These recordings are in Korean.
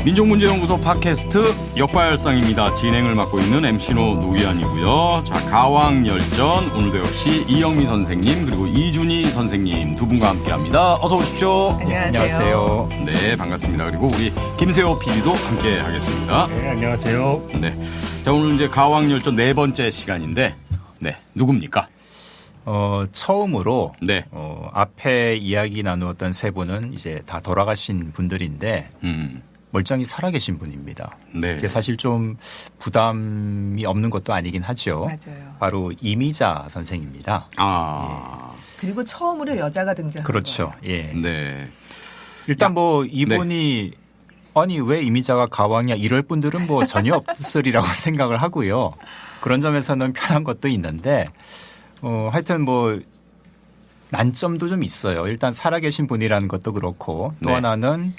민족문제연구소 팟캐스트 역발상입니다. 진행을 맡고 있는 MC노 노기환이고요. 자, 가왕열전 오늘도 역시 이영미 선생님 그리고 이준희 선생님 두 분과 함께합니다. 어서 오십시오. 안녕하세요. 네, 반갑습니다. 그리고 우리 김세호 PD도 함께하겠습니다. 네, 안녕하세요. 네, 자 오늘 이제 가왕열전 네 번째 시간인데, 네, 누굽니까? 처음으로 네. 앞에 이야기 나누었던 세 분은 이제 다 돌아가신 분들인데 멀쩡히 살아계신 분입니다. 네. 이게 사실 좀 부담이 없는 것도 아니긴 하죠. 맞아요. 바로 이미자 선생입니다. 아, 그리고 처음으로 여자가 등장한 그렇죠. 거예요. 예. 네. 일단 뭐 이분이 아니 왜 이미자가 가왕이야 이럴 분들은 뭐 전혀 없으리라고 생각을 하고요. 그런 점에서는 편한 것도 있는데 하여튼 뭐 난점도 좀 있어요. 일단 살아계신 분이라는 것도 그렇고 또 네. 하나는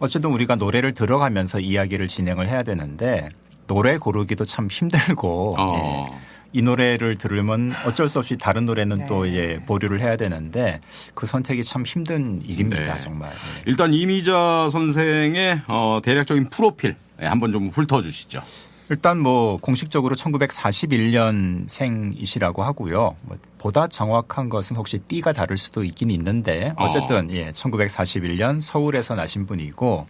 어쨌든 우리가 노래를 들어가면서 이야기를 진행을 해야 되는데 노래 고르기도 참 힘들고 예. 이 노래를 들으면 어쩔 수 없이 다른 노래는 네. 또 예, 보류를 해야 되는데 그 선택이 참 힘든 일입니다. 네. 정말. 일단 이미자 선생의 대략적인 프로필 한번 좀 훑어주시죠. 일단 뭐 공식적으로 1941년생이시라고 하고요. 뭐 보다 정확한 것은 혹시 띠가 다를 수도 있긴 있는데 어쨌든 예, 1941년 서울에서 나신 분이고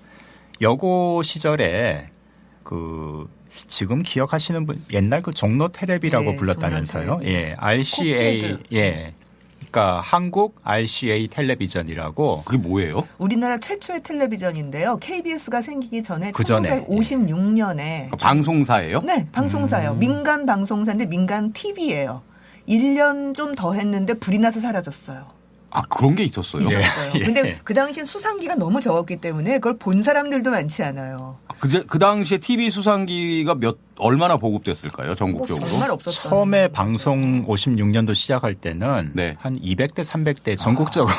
여고 시절에 그 지금 기억하시는 분 옛날 그 종로 텔레비라고 네, 불렀다면서요. 종로 텔레비. 예, RCA 코피드. 예. 그러니까 한국 RCA 텔레비전이라고 그게 뭐예요? 우리나라 최초의 텔레비전인데요. KBS가 생기기 전에 그 전에. 1956년에 그러니까 방송사예요? 네, 방송사예요. 민간 방송사인데 민간 TV예요. 1년 좀 더 했는데 불이 나서 사라졌어요. 아, 그런 게 있었어요? 예. 있었어요. 근데 그 당시엔 수상기가 너무 적었기 때문에 그걸 본 사람들도 많지 않아요. 그 당시에 TV 수상기가 얼마나 보급됐을까요? 전국적으로? 정말 없었던. 처음에 방송 56년도 시작할 때는 네. 한 200대 300대 전국적으로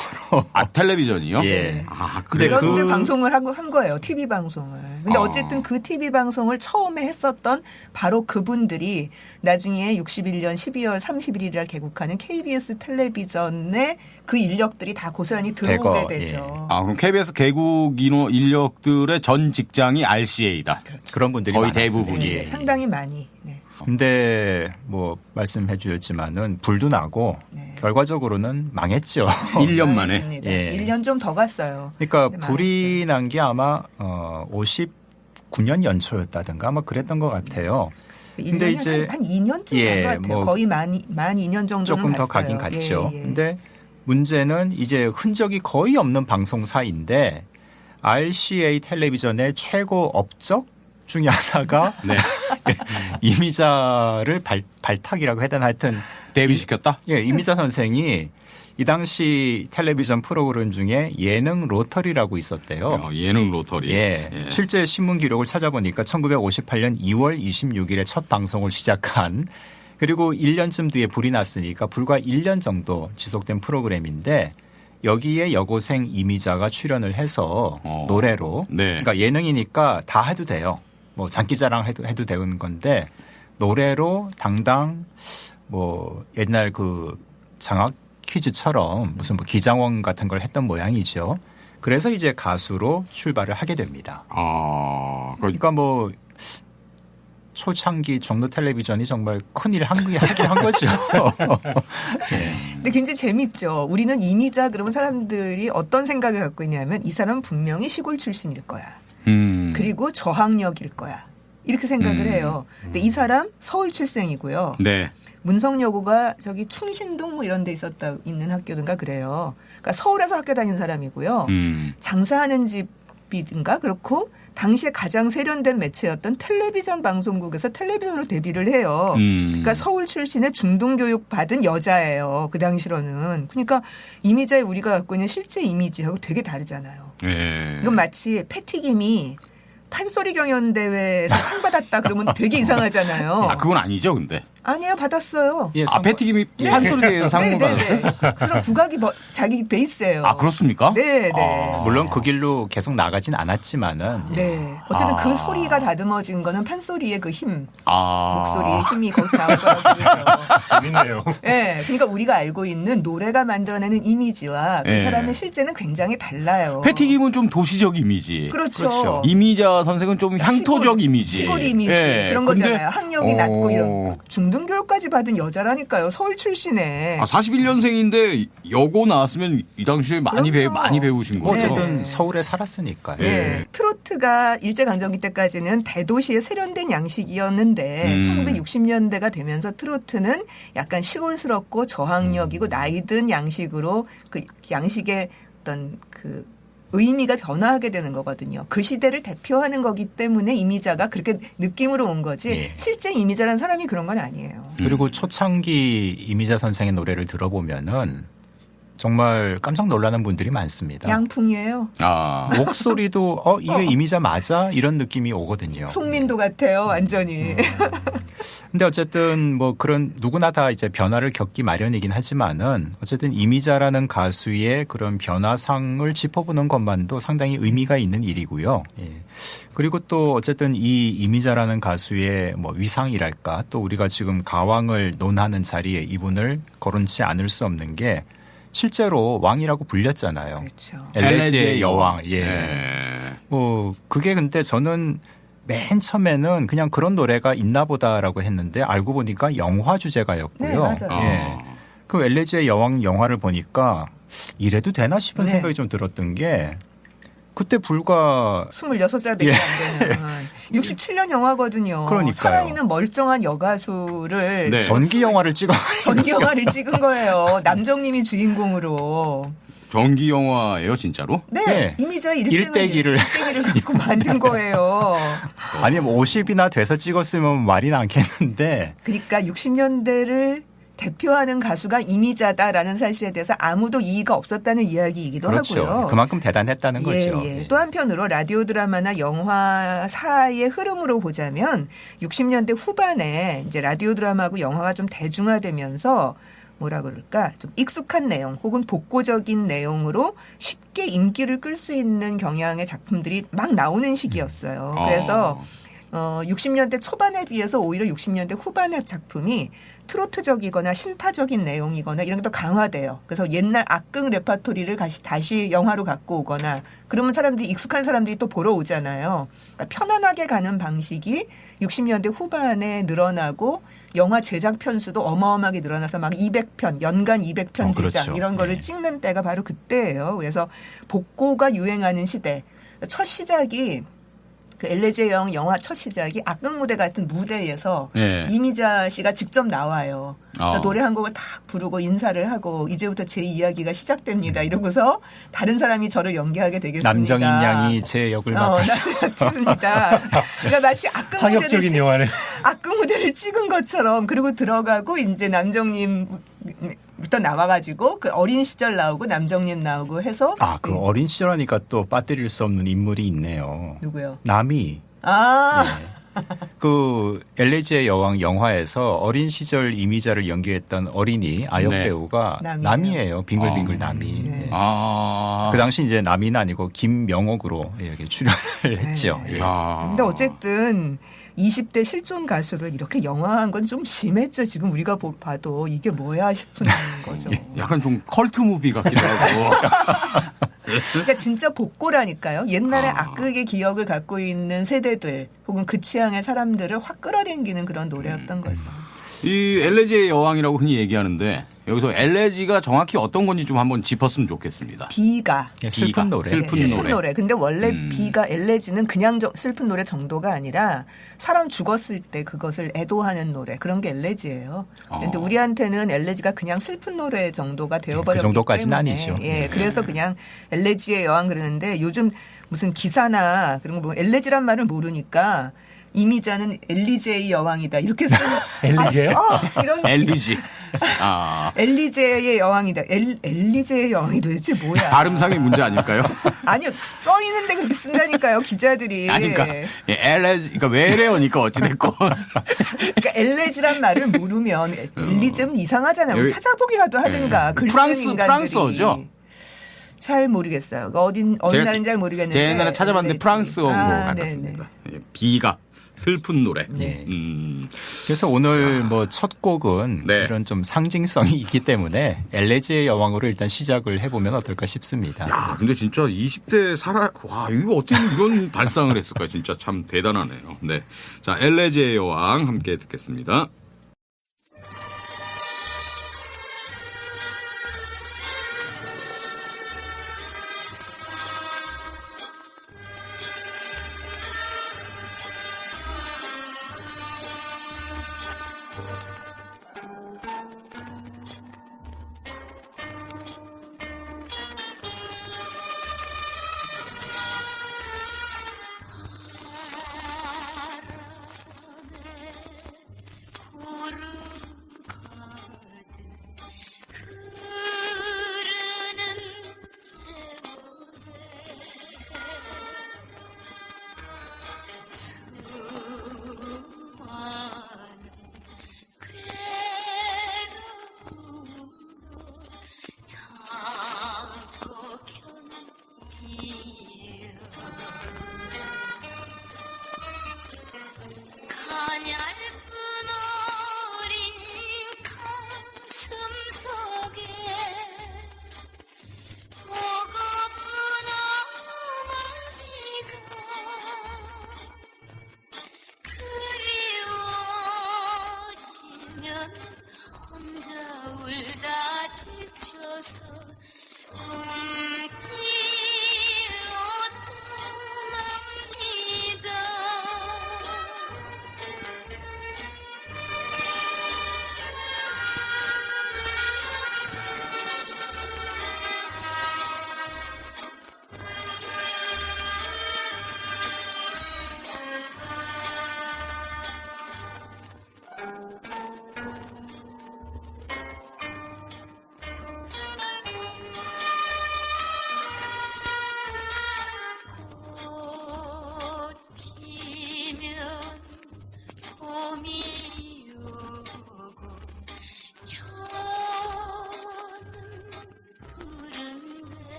텔레비전이요? 예. 아, 근데 그래요? 그런데 그- 방송을 한 거예요. TV 방송을. 근데 어쨌든 그 TV 방송을 처음에 했었던 바로 그분들이 나중에 61년 12월 31일 날 개국하는 KBS 텔레비전에 그 인력들이 다 고스란히 들어오게 대거, 되죠. 아, 그럼 KBS 개국 인력들의 전 직장이 RCA다. 그런 분들이 거의 많았습니다. 대부분이. 네, 상당히 많이. 네. 근데 뭐 말씀해 주셨지만은 불도 나고 네. 결과적으로는 망했죠. 1년 만에. 알겠습니다. 예. 1년 좀 더 갔어요. 그러니까 네, 불이 난 게 아마 59년 연초였다든가 아마 그랬던 것 같아요. 근데 1년이 이제 한 2년쯤 예, 간 것 같아요. 뭐 거의 만 2년 정도는 조금 더 갔어요. 가긴 갔죠. 예, 예. 근데 문제는 이제 흔적이 거의 없는 방송사인데 RCA 텔레비전의 최고 업적 중에 하나가 네. 이미자를 발탁이라고 해야 되나 하여튼 데뷔시켰다? 예, 이미자 선생이 이 당시 텔레비전 프로그램 중에 예능 로터리라고 있었대요. 예능 로터리. 예. 예. 실제 신문 기록을 찾아보니까 1958년 2월 26일에 첫 방송을 시작한 그리고 1년쯤 뒤에 불이 났으니까 불과 1년 정도 지속된 프로그램인데 여기에 여고생 이미자가 출연을 해서 노래로 네. 그러니까 예능이니까 다 해도 돼요. 뭐 장기자랑 해도 되는 건데 노래로 당당 뭐 옛날 그 장학 퀴즈처럼 무슨 뭐 기장원 같은 걸 했던 모양이죠. 그래서 이제 가수로 출발을 하게 됩니다. 아, 그러니까 뭐 초창기 종로 텔레비전이 정말 큰일 하긴 한 거죠. 네. 근데 굉장히 재밌죠. 우리는 이미자 그러면 사람들이 어떤 생각을 갖고 있냐면 이 사람은 분명히 시골 출신일 거야. 그리고 저학력일 거야. 이렇게 생각을 해요. 근데 이 사람 서울 출생이고요. 네. 문성여고가 저기 충신동 뭐 이런 데 있는 학교든가 그래요. 그러니까 서울에서 학교 다닌 사람이고요. 장사하는 집이든가 그렇고 당시에 가장 세련된 매체였던 텔레비전 방송국에서 텔레비전으로 데뷔를 해요. 그러니까 서울 출신의 중등교육 받은 여자예요. 그 당시로는. 그러니까 이미자의 우리가 갖고 있는 실제 이미지하고 되게 다르잖아요. 예. 이건 마치 패티김이 판소리 경연대회에서 상 받았다 그러면 되게 이상하잖아요. 아, 그건 아니죠, 근데. 아니요, 받았어요. 예, 패티김이 판소리에 상을 받았어요? 그럼 국악이 자기 베이스예요. 아, 그렇습니까? 네, 네. 물론 그 길로 계속 나가진 않았지만은. 네. 어쨌든 그 소리가 다듬어진 거는 판소리의 그 힘, 아. 목소리의 힘이 거기서 나오더라고요. 재밌네요. 네. 그러니까 우리가 알고 있는 노래가 만들어내는 이미지와 그 네. 사람의 실제는 굉장히 달라요. 패티김은 좀 도시적 이미지. 그렇죠. 이미자 선생은 좀 향토적 이미지. 시골 이미지. 예. 그런 근데 거잖아요. 학력이 낮고 이런. 중등교육까지 받은 여자라니까요. 서울 출신에. 41년생인데 여고 나왔으면 이 당시에 많이 그럼요. 배우신 뭐 거죠. 어쨌든 네. 서울에 살았으니까요. 네. 네. 트로트가 일제강점기 때까지는 대도시의 세련된 양식이었는데 1960년대가 되면서 트로트는 약간 시골스럽고 저항력이고 나이든 양식으로 그 양식의 어떤 그 의미가 변화하게 되는 거거든요. 그 시대를 대표하는 거기 때문에 이미자가 그렇게 느낌으로 온 거지 예. 실제 이미자라는 사람이 그런 건 아니에요. 그리고 초창기 이미자 선생의 노래를 들어보면은 정말 깜짝 놀라는 분들이 많습니다. 양풍이에요. 아. 목소리도 이게 이미자 맞아? 이런 느낌이 오거든요. 송민도 같아요. 완전히. 근데 어쨌든 뭐 그런 누구나 다 이제 변화를 겪기 마련이긴 하지만은 어쨌든 이미자라는 가수의 그런 변화상을 짚어보는 것만도 상당히 의미가 있는 일이고요. 예. 그리고 또 어쨌든 이 이미자라는 가수의 뭐 위상이랄까 또 우리가 지금 가왕을 논하는 자리에 이분을 거론치 않을 수 없는 게 실제로 왕이라고 불렸잖아요. 그렇죠. 엘레지의 여왕. 예. 예. 그게 근데 저는 맨 처음에는 그냥 그런 노래가 있나 보다라고 했는데 알고 보니까 영화 주제가였고요. 네, 맞아요. 예. 그 엘레지의 여왕 영화를 보니까 이래도 되나 싶은 네. 생각이 좀 들었던 게 그때 불과 26살밖에 안 되는 67년 영화거든요. 그러니까요. 살아있는 멀쩡한 여가수를 네. 전기 영화를 찍어 전기 영화를 찍은 거예요. 남정님이 주인공으로. 전기 영화예요, 진짜로? 네. 네. 이미자 일대기를 갖고 만든 거예요. 아니 뭐 50이나 돼서 찍었으면 말이 않겠는데 그러니까 60년대를 대표하는 가수가 이미자다라는 사실에 대해서 아무도 이의가 없었다는 이야기이기도 그렇죠. 하고요. 그만큼 대단했다는 거죠. 예. 또 한편으로 라디오 드라마나 영화사의 흐름으로 보자면 60년대 후반에 이제 라디오 드라마하고 영화가 좀 대중화되면서 뭐라 그럴까 좀 익숙한 내용 혹은 복고적인 내용으로 쉽게 인기를 끌 수 있는 경향의 작품들이 막 나오는 시기였어요. 그래서 60년대 초반에 비해서 오히려 60년대 후반의 작품이 트로트적이거나 신파적인 내용이거나 이런 게 더 강화돼요. 그래서 옛날 악극 레파토리를 다시 영화로 갖고 오거나 그러면 사람들이 익숙한 사람들이 또 보러 오잖아요. 그러니까 편안하게 가는 방식이 60년대 후반에 늘어나고 영화 제작 편수도 어마어마하게 늘어나서 막 200편, 연간 200편 제작 그렇죠. 이런 거를 네. 찍는 때가 바로 그때예요. 그래서 복고가 유행하는 시대. 첫 시작이 그 엘레지의 여왕 영화 첫 시작이 악극 무대 같은 무대에서 네. 이미자 씨가 직접 나와요. 노래 한 곡을 탁 부르고 인사를 하고 이제부터 제 이야기가 시작됩니다. 이러고서 다른 사람이 저를 연기하게 되겠습니다. 남정인 양이 제 역을 맡았어요. 맞습니다. 그러니까 마치 파격적인 영화네. 악극 무대를 찍은 것처럼 그리고 들어가고 이제 남정님부터 나와가지고 그 어린 시절 나오고 남정님 나오고 해서 그 어린 시절하니까 또 빠뜨릴 수 없는 인물이 있네요. 누구요? 남이. 그 엘레지의 여왕 영화에서 어린 시절 이미자를 연기했던 어린이 아역 네. 배우가 남이에요. 빙글빙글 남이. 네. 네. 아. 그 당시 이제 남이는 아니고 김명옥으로 이렇게 출연을 했죠. 네. 예. 근데 어쨌든 20대 실존 가수를 이렇게 영화한 건 좀 심했죠. 지금 우리가 봐도 이게 뭐야 싶은 거죠. 약간 좀 컬트 무비 같기도 하고. 그러니까 진짜 복고라니까요. 옛날에 악극의 기억을 갖고 있는 세대들 혹은 그 취향의 사람들을 확 끌어당기는 그런 노래였던 거죠. 이 엘레지의 여왕이라고 흔히 얘기하는데 여기서 엘레지가 정확히 어떤 건지 좀 한번 짚었으면 좋겠습니다. 비가. 예, 슬픈 노래. 슬픈 노래. 근데 원래 비가 엘레지는 그냥 슬픈 노래 정도가 아니라 사람 죽었을 때 그것을 애도하는 노래 그런 게 엘레지예요. 그런데 우리한테는 엘레지가 그냥 슬픈 노래 정도가 되어버렸기 그 정도까지는 때문에 아니죠. 예, 그래서 그냥 엘레지의 여왕 그러는데 요즘 무슨 기사나 그런 거 뭐 엘레지란 말을 모르니까 이미자는 엘리제의 여왕이다 이렇게 쓰는 엘리제요? 이런 엘리지. 엘리제의 여왕이다. 엘리제의 여왕이 도대체 뭐야? 발음상의 문제 아닐까요? 아니요. 써 있는데 그렇게 쓴다니까요. 기자들이. 아니, 그러니까 그러니까 외래어니까 어찌됐건. 그러니까 엘레지란 말을 모르면 엘리제는 이상하잖아요. 찾아보기라도 하든가. 글 쓰는 인간들이. 프랑스어죠? 잘 모르겠어요. 어느 나라인지 잘 모르겠는데. 제 옛날에 찾아봤는데 프랑스어로 네네. 같았습니다. 비가 슬픈 노래. 네. 그래서 오늘 뭐 첫 곡은 네. 이런 좀 상징성이 있기 때문에 엘레지의 여왕으로 일단 시작을 해보면 어떨까 싶습니다. 야, 근데 진짜 20대 와, 이거 어떻게 이런 발상을 했을까요? 진짜 참 대단하네요. 네. 자, 엘레지의 여왕 함께 듣겠습니다.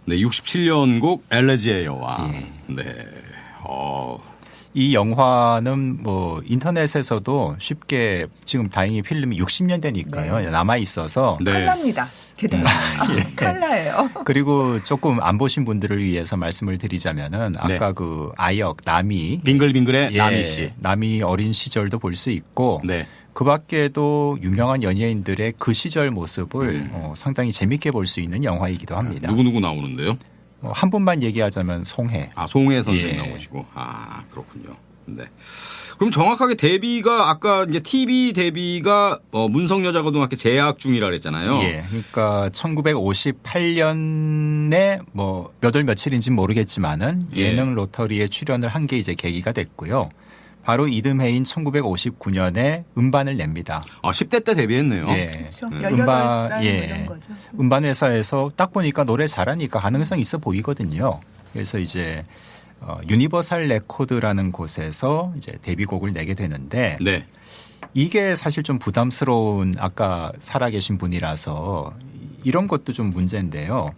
네, 67년 곡 엘레지의 여왕. 네. 이 영화는 뭐 인터넷에서도 쉽게 지금 다행히 필름이 60년 되니까요. 네. 남아 있어서 칼라입니다. 게다가 칼라예요. 그리고 조금 안 보신 분들을 위해서 말씀을 드리자면은 아까 그 아역 나미 빙글빙글의 나미 씨. 나미 어린 시절도 볼 수 있고 네. 그 밖에도 유명한 연예인들의 그 시절 모습을 상당히 재밌게 볼 수 있는 영화이기도 합니다. 누구 나오는데요? 한 분만 얘기하자면 송혜. 송혜 선생 나오시고. 그렇군요. 네. 그럼 정확하게 데뷔가 아까 이제 TV 데뷔가 문성여자고등학교 재학 중이라 그랬잖아요. 예. 그러니까 1958년에 뭐 몇 월 며칠인지는 모르겠지만은 예능 로터리에 출연을 한 게 이제 계기가 됐고요. 바로 이듬해인 1959년에 음반을 냅니다. 10대 때 데뷔했네요. 예. 그렇죠. 18살 이런 거죠. 음반 회사에서 딱 보니까 노래 잘하니까 가능성 있어 보이거든요. 그래서 이제 유니버설 레코드라는 곳에서 이제 데뷔곡을 내게 되는데 네. 이게 사실 좀 부담스러운 아까 살아계신 분이라서 이런 것도 좀 문제인데요.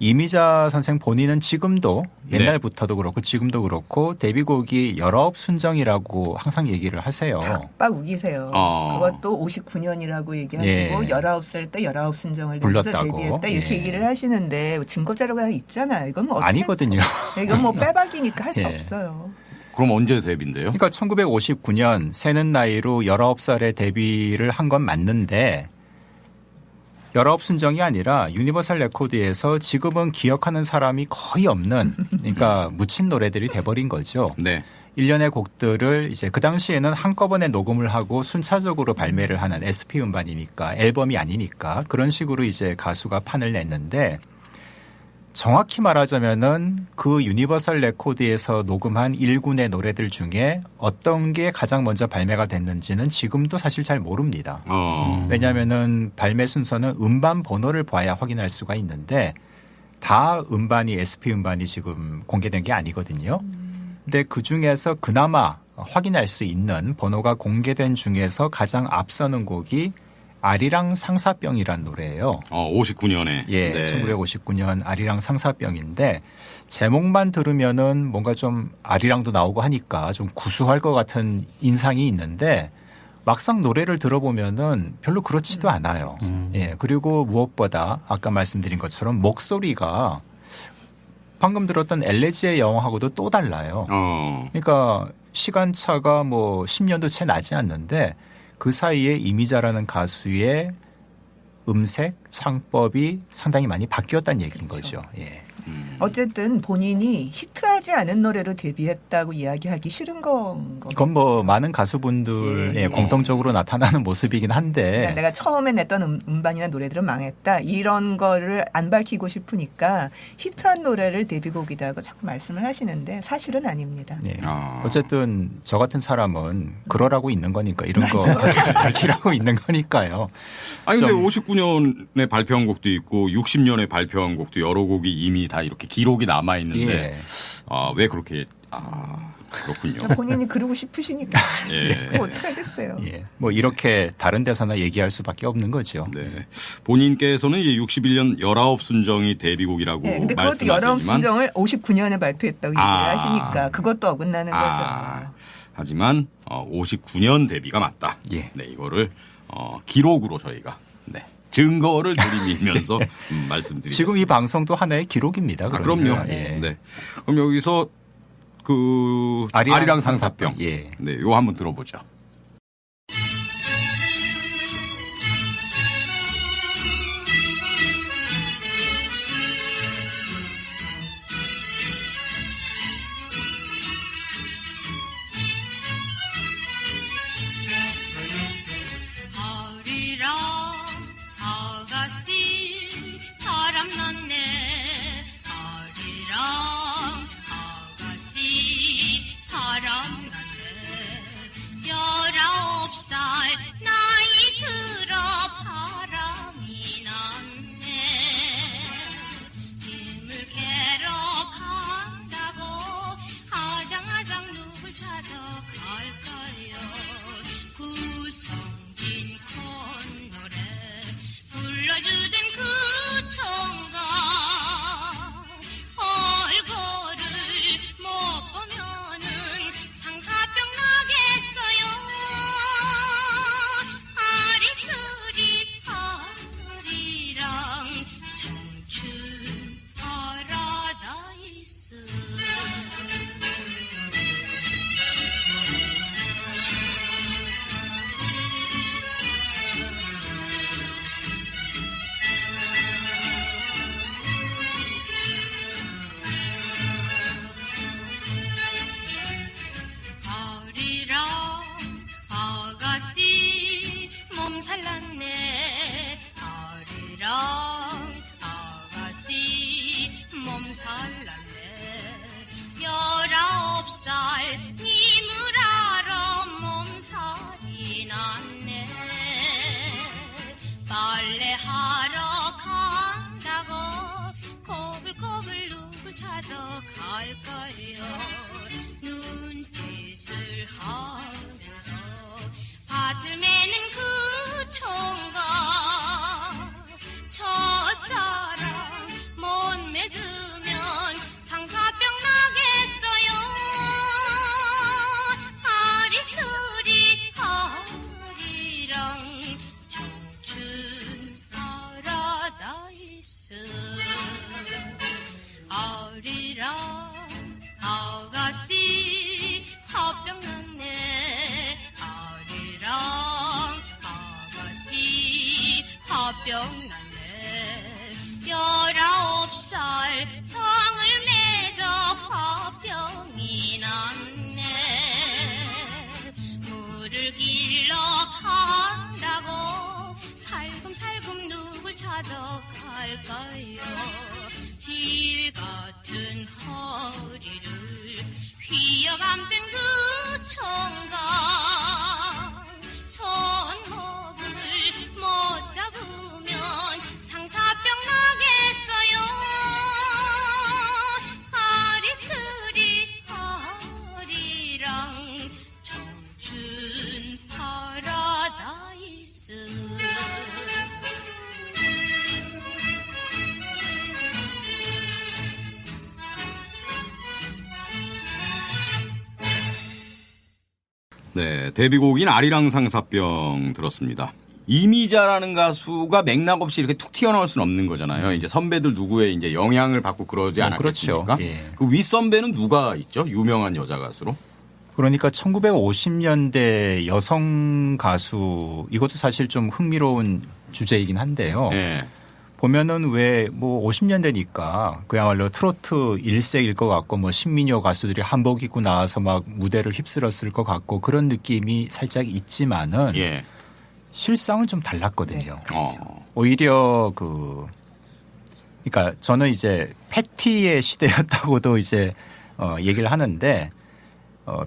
이미자 선생 본인은 지금도 옛날부터도 그렇고 지금도 그렇고 데뷔곡이 19순정이라고 항상 얘기를 하세요. 빡 우기세요. 그것도 59년이라고 얘기하시고 19살 때 19순정을 불렀다고. 데뷔했다 이렇게 얘기를 하시는데 증거자료가 있잖아요. 이건 뭐 아니거든요. 이건 뭐 빼박이니까 할 수 없어요. 그럼 언제 데뷔인데요? 그러니까 1959년 새는 나이로 19살에 데뷔를 한 건 맞는데 19순정이 아니라 유니버설 레코드에서 지금은 기억하는 사람이 거의 없는 그러니까 묻힌 노래들이 돼버린 거죠. 네. 일련의 곡들을 이제 그 당시에는 한꺼번에 녹음을 하고 순차적으로 발매를 하는 SP 음반이니까 앨범이 아니니까 그런 식으로 이제 가수가 판을 냈는데 정확히 말하자면은 그 유니버설 레코드에서 녹음한 1군의 노래들 중에 어떤 게 가장 먼저 발매가 됐는지는 지금도 사실 잘 모릅니다. 왜냐하면은 발매 순서는 음반 번호를 봐야 확인할 수가 있는데 다 음반이 SP 음반이 지금 공개된 게 아니거든요. 근데 그 중에서 그나마 확인할 수 있는 번호가 공개된 중에서 가장 앞서는 곡이 아리랑 상사병이란 노래예요. 59년에. 예, 네. 1959년 아리랑 상사병인데 제목만 들으면은 뭔가 좀 아리랑도 나오고 하니까 좀 구수할 것 같은 인상이 있는데 막상 노래를 들어보면은 별로 그렇지도 않아요. 예, 그리고 무엇보다 아까 말씀드린 것처럼 목소리가 방금 들었던 엘레지의 여왕하고도 또 달라요. 그러니까 시간차가 뭐 10년도 채 나지 않는데 그 사이에 이미자라는 가수의 음색, 창법이 상당히 많이 바뀌었다는 얘기인 거죠. 예. 어쨌든 본인이 히트하지 않은 노래로 데뷔했다고 이야기하기 싫은 건 그건 뭐 많은 가수분들의 공통적으로 나타나는 모습이긴 한데 그러니까 내가 처음에 냈던 음반이나 노래들은 망했다. 이런 거를 안 밝히고 싶으니까 히트한 노래를 데뷔곡이라고 자꾸 말씀을 하시는데 사실은 아닙니다. 예. 어쨌든 저 같은 사람은 그러라고 있는 거니까 이런 거 밝히라고 있는 거니까요. 아니 근데 59년에 발표한 곡도 있고 60년에 발표한 곡도 여러 곡이 이미 다 이렇게 기록이 남아 있는데 왜 그렇게 그렇군요. 본인이 그러고 싶으시니까 예. 뭐 어떻게 하겠어요. 예. 뭐 이렇게 다른 데서나 얘기할 수밖에 없는 거죠. 네. 본인께서는 이제 61년 19순정이 데뷔곡이라고 근데 그것도 말씀하시지만 19순정을 59년에 발표했다고 얘기를 하시니까 그것도 어긋나는 거죠. 하지만 59년 데뷔가 맞다. 예. 네, 이거를 기록으로 저희가 증거를 들이밀면서 말씀드리겠습니다. 지금 이 방송도 하나의 기록입니다. 그럼요. 예. 네. 그럼 여기서 그 아리랑 상사병. 예. 네, 이거 한번 들어보죠. 찾아갈까요? 눈빛을 하면서 가져갈까요? 길 같은 허리를 휘어감춘 그 총각 손목을 못 잡으면 상사병 나겠어요. 아리스리 아리랑 청춘 파라다이스. 네, 데뷔곡인 아리랑 상사병 들었습니다. 이미자라는 가수가 맥락 없이 이렇게 툭 튀어나올 수는 없는 거잖아요. 이제 선배들 누구의 이제 영향을 받고 그러지 않았겠습니까? 그렇죠. 예. 그 윗선배는 누가 있죠? 유명한 여자 가수로? 그러니까 1950년대 여성 가수 이것도 사실 좀 흥미로운 주제이긴 한데요. 네. 보면은 왜 뭐 50년대니까 그야말로 트로트 일세일 것 같고 뭐 신민요 가수들이 한복 입고 나와서 막 무대를 휩쓸었을 것 같고 그런 느낌이 살짝 있지만은 예. 실상은 좀 달랐거든요. 네, 그렇죠. 오히려 그러니까 저는 이제 패티의 시대였다고도 이제 얘기를 하는데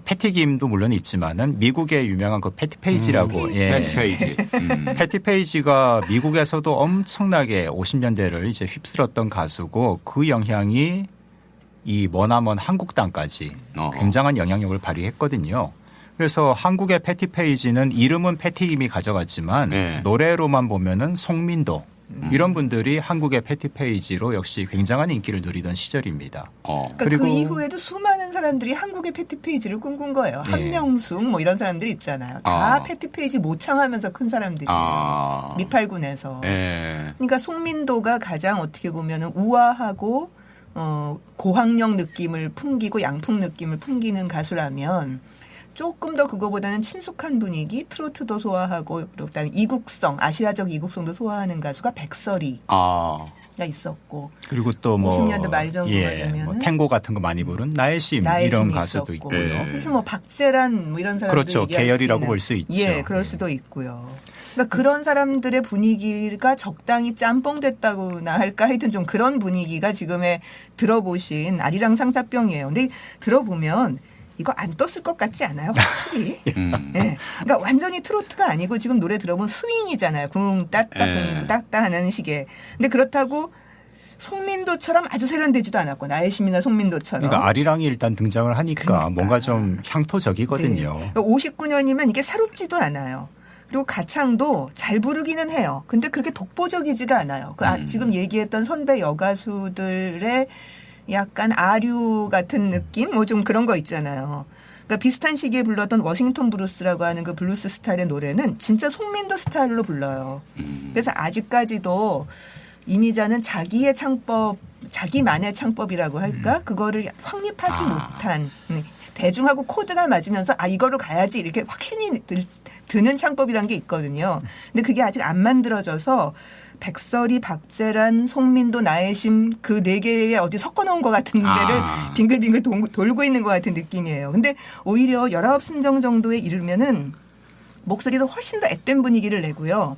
패티김도 물론 있지만은 미국의 유명한 그 패티 페이지라고 패티 페이지. 패티 페이지가 미국에서도 엄청나게 50년대를 이제 휩쓸었던 가수고 그 영향이 이 머나먼 한국 땅까지 굉장한 영향력을 발휘했거든요. 그래서 한국의 패티 페이지는 이름은 패티김이 가져갔지만 네. 노래로만 보면은 송민도 이런 분들이 한국의 패티 페이지로 역시 굉장한 인기를 누리던 시절입니다. 그러니까 그리고 그 이후에도 수많은 사람들이 한국의 패티 페이지를 꿈꾼 거예요. 한명숙 뭐 이런 사람들이 있잖아요. 다 패티 페이지 모창하면서 큰 사람들이에요. 미팔군에서. 그러니까 송민도가 가장 어떻게 보면은 우아하고 고학력 느낌을 풍기고 양풍 느낌을 풍기는 가수라면 조금 더 그거보다는 친숙한 분위기, 트로트도 소화하고 그다음에 이국성, 아시아적 이국성도 소화하는 가수가 백설이가 있었고 그리고 또 뭐 50년대 말 정도가 되면 뭐 탱고 같은 거 많이 부른 나의 심 이런 가수도 있었고. 있고요. 그래서 뭐 박재란 뭐 이런 사람들 그렇죠. 계열이라고 볼 수 있죠. 예, 그럴 수도 있고요. 그러니까 그런 사람들의 분위기가 적당히 짬뽕됐다고나 할까 하여튼 좀 그런 분위기가 지금의 들어보신 아리랑 상사병이에요. 근데 들어보면 이거 안 떴을 것 같지 않아요? 확실히. 네. 그러니까 완전히 트로트가 아니고 지금 노래 들어보면 스윙이잖아요. 쿵 따따 쿵 따따 하는 식의. 근데 그렇다고 송민도처럼 아주 세련되지도 않았고 나의 심이나 송민도처럼. 그러니까 아리랑이 일단 등장을 하니까 그러니까. 뭔가 좀 향토적이거든요. 네. 59년이면 이게 새롭지도 않아요. 그리고 가창도 잘 부르기는 해요. 근데 그렇게 독보적이지가 않아요. 지금 얘기했던 선배 여가수들의 약간 아류 같은 느낌? 뭐 좀 그런 거 있잖아요. 그러니까 비슷한 시기에 불렀던 워싱턴 브루스라고 하는 그 블루스 스타일의 노래는 진짜 송민도 스타일로 불러요. 그래서 아직까지도 이미자는 자기의 창법, 자기만의 창법이라고 할까? 그거를 확립하지 못한 대중하고 코드가 맞으면서 이거로 가야지 이렇게 확신이 드는 창법이란 게 있거든요. 근데 그게 아직 안 만들어져서 백설이, 박재란, 송민도, 나혜심 그 네 개에 어디 섞어놓은 것 같은 데를 빙글빙글 돌고 있는 것 같은 느낌이에요. 근데 오히려 19순정 정도에 이르면은 목소리도 훨씬 더 앳된 분위기를 내고요.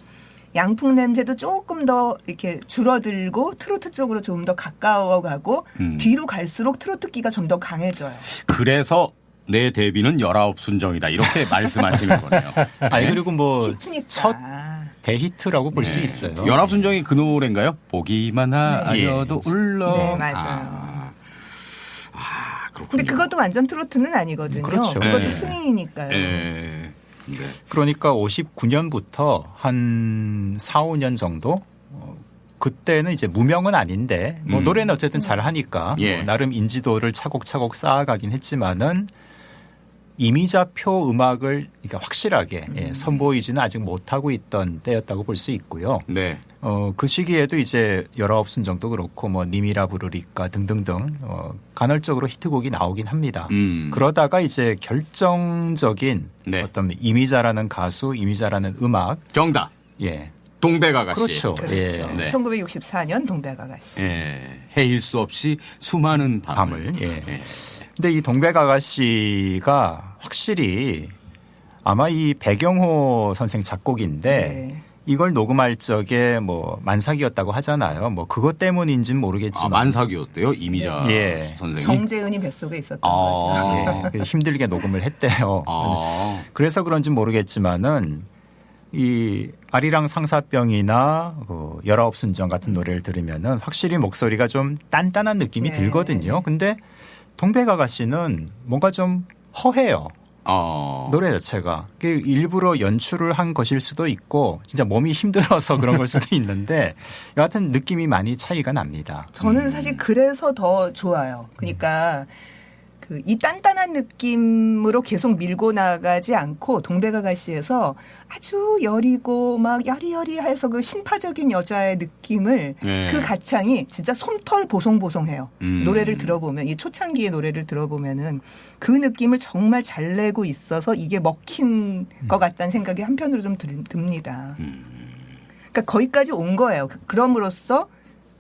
양풍 냄새도 조금 더 이렇게 줄어들고 트로트 쪽으로 좀 더 가까워가고 뒤로 갈수록 트로트기가 좀 더 강해져요. 그래서 내 데뷔는 19순정이다. 이렇게 말씀하시는 거네요. 아니 그리고 뭐 첫 히트니까. 대히트라고 볼 수 있어요. 19순정이 그 노래인가요? 보기만 하여도 울러. 네, 맞아요. 그렇군요. 근데 그것도 완전 트로트는 아니거든요. 그렇죠. 그것도 네. 스윙이니까요. 네. 그러니까 59년부터 한 4, 5년 정도 그때는 이제 무명은 아닌데 뭐 노래는 어쨌든 잘 하니까 예. 뭐 나름 인지도를 차곡차곡 쌓아가긴 했지만은 이미자표 음악을 그러니까 확실하게 선보이지는 아직 못하고 있던 때였다고 볼 수 있고요. 네. 그 시기에도 이제 19순정도 그렇고 뭐 님이라 부르리까 등등등 간헐적으로 히트곡이 나오긴 합니다. 그러다가 이제 결정적인 네. 어떤 이미자라는 가수, 이미자라는 음악 정답. 예. 동백아가씨. 그렇죠. 그렇죠. 예. 네. 1964년 동백아가씨. 예. 해일 수 없이 수많은 밤을. 밤을. 예. 근데 이 동백아가씨가 확실히 아마 이 배경호 선생 작곡인데 네. 이걸 녹음할 적에 뭐 만삭이었다고 하잖아요. 뭐 그것 때문인지는 모르겠지만 만삭이었대요 이미자 예. 선생님. 정재은이 뱃속에 있었던 거죠. 예, 힘들게 녹음을 했대요. 그래서 그런지 모르겠지만은 이 아리랑 상사병이나 그 19순정 같은 노래를 들으면은 확실히 목소리가 좀 단단한 느낌이 네. 들거든요. 근데 동백아가씨는 뭔가 좀 허해요. 노래 자체가 일부러 연출을 한 것일 수도 있고 진짜 몸이 힘들어서 그런 걸 수도 있는데 여하튼 느낌이 많이 차이가 납니다. 저는 사실 그래서 더 좋아요. 그러니까 이 단단한 느낌으로 계속 밀고 나가지 않고 동백아가씨에서 아주 여리고 막 여리여리해서 그 신파적인 여자의 느낌을 네. 그 가창이 진짜 솜털 보송보송해요. 노래를 들어보면 이 초창기의 노래를 들어보면은 그 느낌을 정말 잘 내고 있어서 이게 먹힌 것 같다는 생각이 한편으로 좀 듭니다. 그러니까 거기까지 온 거예요. 그럼으로써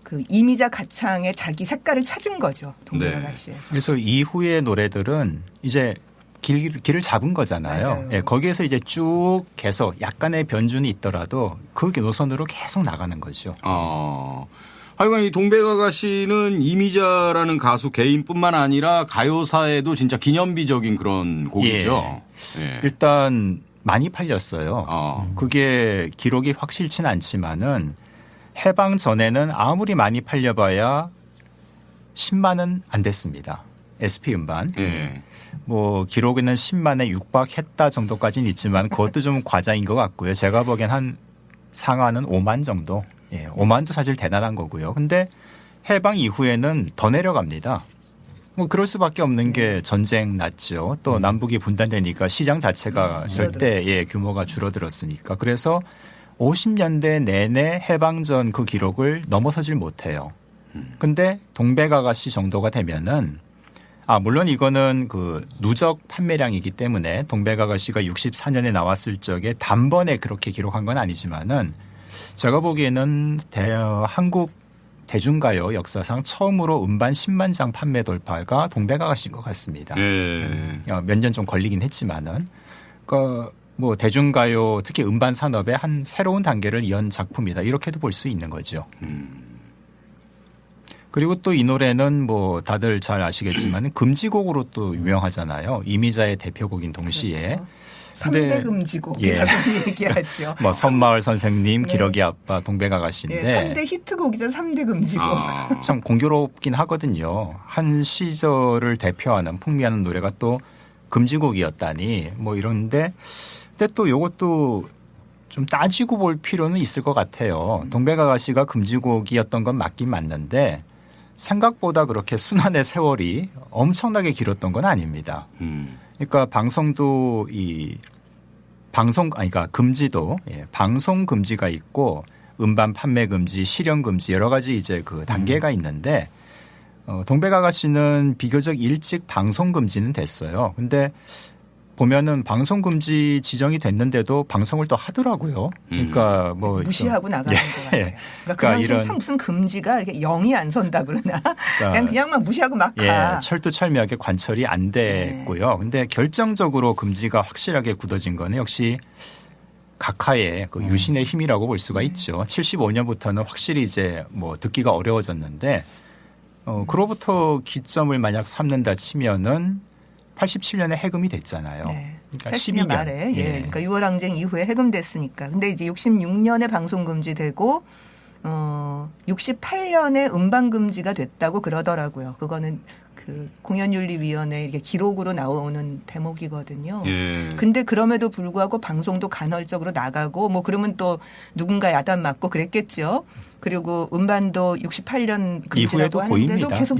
그 이미자 가창의 자기 색깔을 찾은 거죠. 동백아가씨에서. 그래서 이후의 노래들은 이제 길을 잡은 거잖아요. 맞아요. 예, 거기에서 이제 쭉 계속 약간의 변준이 있더라도 그 노선으로 계속 나가는 거죠. 하여간 이 동백아가씨는 이미자라는 가수 개인뿐만 아니라 가요사에도 진짜 기념비적인 그런 곡이죠. 예. 일단 많이 팔렸어요. 그게 기록이 확실치는 않지만은 해방 전에는 아무리 많이 팔려봐야 10만은 안 됐습니다. SP 음반. 예. 뭐 기록에는 10만에 육박했다 정도까지는 있지만 그것도 좀 과장인 것 같고요. 제가 보기엔 한 상하는 5만 정도. 예, 5만도 사실 대단한 거고요. 근데 해방 이후에는 더 내려갑니다. 뭐 그럴 수밖에 없는 게 전쟁 났죠. 또 남북이 분단되니까 시장 자체가 절대 규모가 줄어들었으니까. 그래서 50년대 내내 해방전 그 기록을 넘어서질 못해요. 근데 동백아가씨 정도가 되면은 물론 이거는 그 누적 판매량이기 때문에 동백아가씨가 64년에 나왔을 적에 단번에 그렇게 기록한 건 아니지만은 제가 보기에는 한국 대중가요 역사상 처음으로 음반 10만 장 판매 돌파가 동백아가씨인 것 같습니다. 몇 년 좀 걸리긴 했지만은 뭐 대중가요 특히 음반 산업의 한 새로운 단계를 연 작품이다. 이렇게도 볼 수 있는 거죠. 그리고 또 이 노래는 뭐 다들 잘 아시겠지만 금지곡으로 또 유명하잖아요. 이미자의 대표곡인 동시에. 그렇죠. 3대 금지곡이라고 얘기하죠. 뭐 선마을 선생님, 기러기 아빠, 동백아가씨인데. 네, 3대 히트곡이죠. 3대 금지곡. 참 공교롭긴 하거든요. 한 시절을 대표하는 풍미하는 노래가 또 금지곡이었다니 뭐 이런데 근데 또 이것도 좀 따지고 볼 필요는 있을 것 같아요. 동백아가씨가 금지곡이었던 건 맞긴 맞는데 생각보다 그렇게 순환의 세월이 엄청나게 길었던 건 아닙니다. 그러니까 방송도 그러니까 금지도 방송 금지가 있고 음반 판매 금지, 실현 금지 여러 가지 이제 그 단계가 있는데 동백아가씨는 비교적 일찍 방송 금지는 됐어요. 근데 보면은 방송 금지 지정이 됐는데도 방송을 또 하더라고요. 그러니까 뭐 무시하고 나가는 것 같아요. 그러니까 그 당시엔 참 무슨 금지가 이렇게 영이 안 선다 그러나 그냥 막 무시하고 막 가. 철두철미하게 관철이 안 됐고요. 근데 결정적으로 금지가 확실하게 굳어진 거는 역시 각하의 그 유신의 힘이라고 볼 수가 있죠. 75년부터는 확실히 이제 뭐 듣기가 어려워졌는데 그로부터 기점을 만약 삼는다 치면은 87년에 해금이 됐잖아요. 네. 그러니까 80년 말에 그러니까 6월 항쟁 이후에 해금됐으니까. 근데 이제 66년에 방송 금지되고 68년에 음반 금지가 됐다고 그러더라고요. 그거는 그 공연윤리위원회 기록으로 나오는 대목이거든요. 근데 그럼에도 불구하고 방송도 간헐적으로 나가고 뭐 그러면 또 누군가 야단 맞고 그랬겠죠. 그리고 음반도 68년 금지라고 하는데도 보입니다. 계속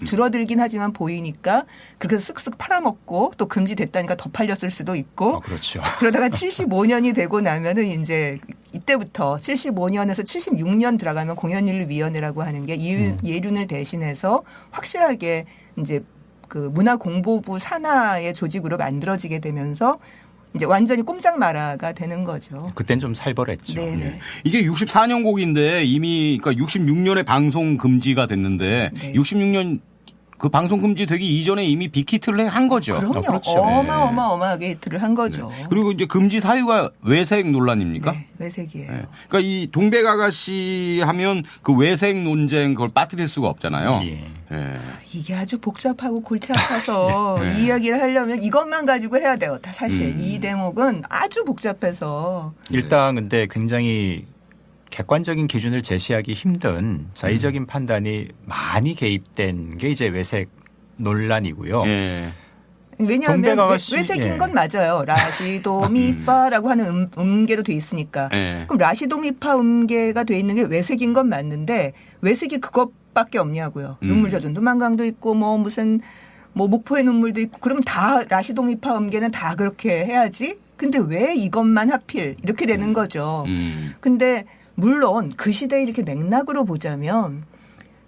줄어들긴 하지만 보이니까 그렇게 쓱쓱 팔아먹고 또 금지됐다니까 더 팔렸을 수도 있고. 그렇죠. 그러다가 75년이 되고 나면은 이제 이때부터 75년에서 76년 들어가면 공연윤리위원회라고 하는 게 예륜을 대신해서 확실하게 이제 그 문화공보부 산하의 조직으로 만들어지게 되면서 이제 완전히 꼼짝마라가 되는 거죠. 그땐 좀 살벌했죠. 네네. 이게 64년 곡인데 이미 그러니까 66년에 방송 금지가 됐는데 66년 그 방송 금지되기 이전에 이미 빅히트를 한 거죠. 그럼요. 그렇죠. 어마어마하게 히트를 한 거죠. 그리고 이제 금지 사유가 외색 논란입니까? 네, 외색이에요. 네. 그러니까 이 동백아가씨 하면 그 외색 논쟁 그걸 빠뜨릴 수가 없잖아요. 예. 예. 이게 아주 복잡하고 골치 아파서 이 이야기를 하려면 이것만 가지고 해야 돼요. 다 사실 이 대목은 아주 복잡해서. 일단 근데 굉장히 객관적인 기준을 제시하기 힘든 자의적인 판단이 많이 개입된 게 이제 외색 논란이고요. 예. 왜냐하면 동백아가씨, 외색인 예. 건 맞아요. 라시도미파라고 하는 음계도 돼 있으니까. 예. 그럼 라시도미파 음계가 돼 있는 게 외색인 건 맞는데 외색이 그것밖에 없냐고요. 눈물 젖은 두만강도 있고 뭐 무슨 뭐 목포의 눈물도 있고 그럼 다 라시도미파 음계는 다 그렇게 해야지. 근데 왜 이것만 하필 이렇게 되는 거죠. 근데 물론 그 시대에 이렇게 맥락으로 보자면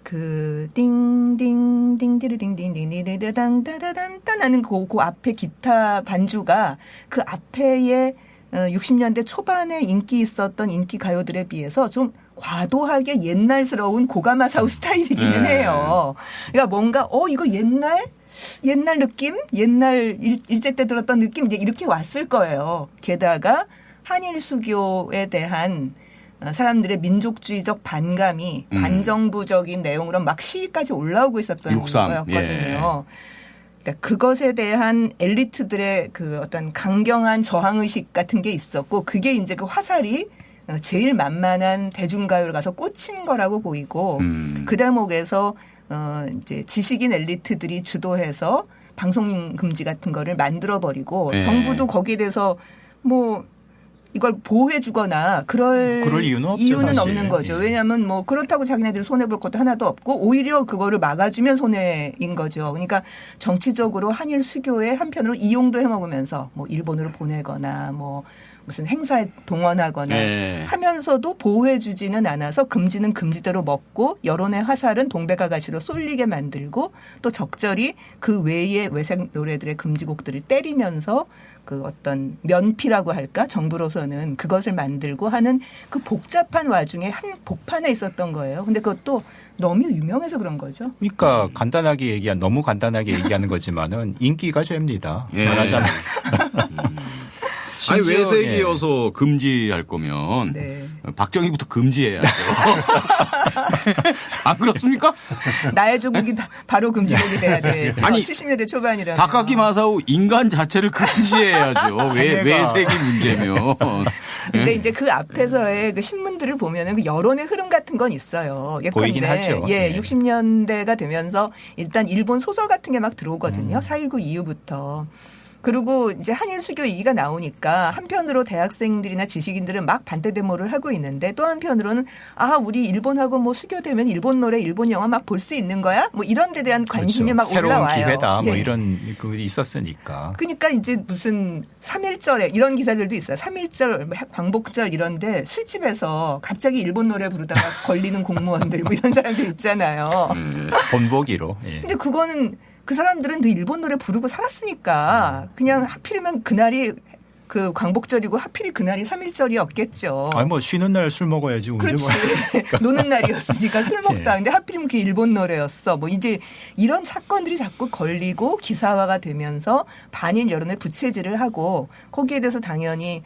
그 띵띵띵띵띵띵띵띵땅따다단따단 하는 그 앞에 기타 반주가 그 앞에의 60년대 초반에 인기 있었던 인기 가요들에 비해서 좀 과도하게 옛날스러운 고가마사우 스타일이기는 해요. 그러니까 뭔가 이거 옛날 느낌? 옛날 일제 때 들었던 느낌? 이제 이렇게 왔을 거예요. 게다가 한일 수교에 대한 사람들의 민족주의적 반감이 반정부적인 내용으로 막 시위까지 올라오고 있었던 63, 거였거든요. 예. 그러니까 그것에 대한 엘리트들의 그 어떤 강경한 저항의식 같은 게 있었고 그게 이제 그 화살이 제일 만만한 대중가요를 가서 꽂힌 거라고 보이고 그 대목에서 이제 지식인 엘리트들이 주도해서 방송 금지 같은 거를 만들어버리고 예. 정부도 거기에 대해서 뭐 이걸 보호해 주거나 그럴 이유는 없죠, 이유는 사실. 없는 거죠. 예. 왜냐하면 뭐 그렇다고 자기네들이 손해볼 것도 하나도 없고 오히려 그거를 막아주면 손해인 거죠. 그러니까 정치적으로 한일 수교에 한편으로 이용도 해먹으면서 뭐 일본으로 보내거나 뭐 무슨 행사에 동원하거나 예. 하면서도 보호해 주지는 않아서 금지는 금지대로 먹고 여론의 화살은 동백아가씨로 쏠리게 만들고 또 적절히 그 외의 외색 노래들의 금지곡들을 때리면서 그 어떤 면피라고 할까 정부로서는 그것을 만들고 하는 그 복잡한 와중에 한 복판에 있었던 거예요. 근데 그것도 너무 유명해서 그런 거죠. 그러니까 너무 간단하게 얘기하는 거지만은 인기가 죄입니다. 예. 말하자면. 아니 심지어, 외색이어서 금지할 거면 네. 박정희부터 금지해야죠. 안 그렇습니까? 나의 조국이 바로 금지곡이 돼야 되죠. 아니, 70년대 초반이라면. 다카키 마사오 인간 자체를 금지해야죠. 외색이 문제면. 근데 이제 그 앞에서의 그 신문들을 보면은 그 여론의 흐름 같은 건 있어요. 보이긴 하죠. 예, 네. 60년대가 되면서 일단 일본 소설 같은 게 막 들어오거든요. 4.19 이후부터. 그리고 이제 한일 수교 얘기가 나오니까 한편으로 대학생들이나 지식인들은 막 반대 데모를 하고 있는데 또 한편으로는 우리 일본하고 뭐 수교되면 일본 노래, 일본 영화 막 볼 수 있는 거야? 뭐 이런 데 대한 관심이 그렇죠. 막 새로운 올라와요. 기회다. 뭐 예. 이런 그 있었으니까. 그러니까 이제 무슨 3.1절에 이런 기사들도 있어요. 3.1절, 광복절 이런데 술집에서 갑자기 일본 노래 부르다가 걸리는 공무원들 뭐 이런 사람들 있잖아요. 본보기로. 예. 근데 그거는 그 사람들은 늘 일본 노래 부르고 살았으니까 그냥 하필이면 그날이 그 광복절이고 하필이 그날이 3.1절이었겠죠. 아니 뭐 쉬는 날 술 먹어야지. 언제 그렇지. 뭐. 노는 날이었으니까 술 먹다. 예. 근데 하필이면 그게 일본 노래였어. 뭐 이제 이런 사건들이 자꾸 걸리고 기사화가 되면서 반일 여론의 부채질을 하고 거기에 대해서 당연히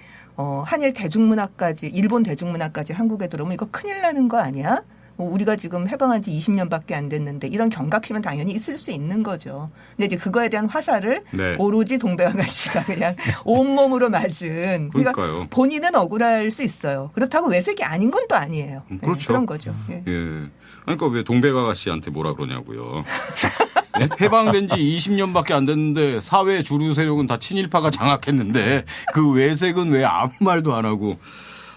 한일 대중문화까지 일본 대중문화까지 한국에 들어오면 이거 큰일 나는 거 아니야? 우리가 지금 해방한 지 20년밖에 안 됐는데 이런 경각심은 당연히 있을 수 있는 거죠. 근데 이제 그거에 대한 화살을 네. 오로지 동백아가씨가 그냥 온몸으로 맞은. 그러니까요. 본인은 억울할 수 있어요. 그렇다고 외색이 아닌 건 또 아니에요. 그렇죠. 네, 그런 거죠. 예. 예. 그러니까 왜 동백아가씨한테 뭐라 그러냐고요. 네? 해방된 지 20년밖에 안 됐는데 사회 주류 세력은 다 친일파가 장악했는데 그 외색은 왜 아무 말도 안 하고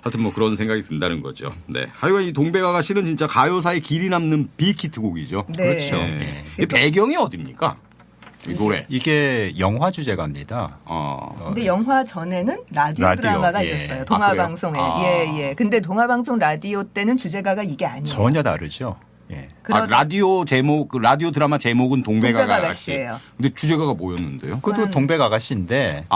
하여튼 뭐 그런 생각이 든다는 거죠. 네. 하여간 이 동백아가씨는 진짜 가요사의 길이 남는 빅히트 곡이죠. 네. 그렇죠. 네. 이 배경이 어딥니까? 이 노래. 이게 영화 주제가입니다. 근데 영화 전에는 라디오 드라마가 예. 있었어요. 동화방송에. 그래요? 예. 근데 동화방송 라디오 때는 주제가가 이게 아니에요. 전혀 다르죠. 예. 아, 라디오 제목, 그 라디오 드라마 제목은 동백아가씨. 동백아가씨예요. 근데 주제가가 뭐였는데요? 그것도 동백아가씨인데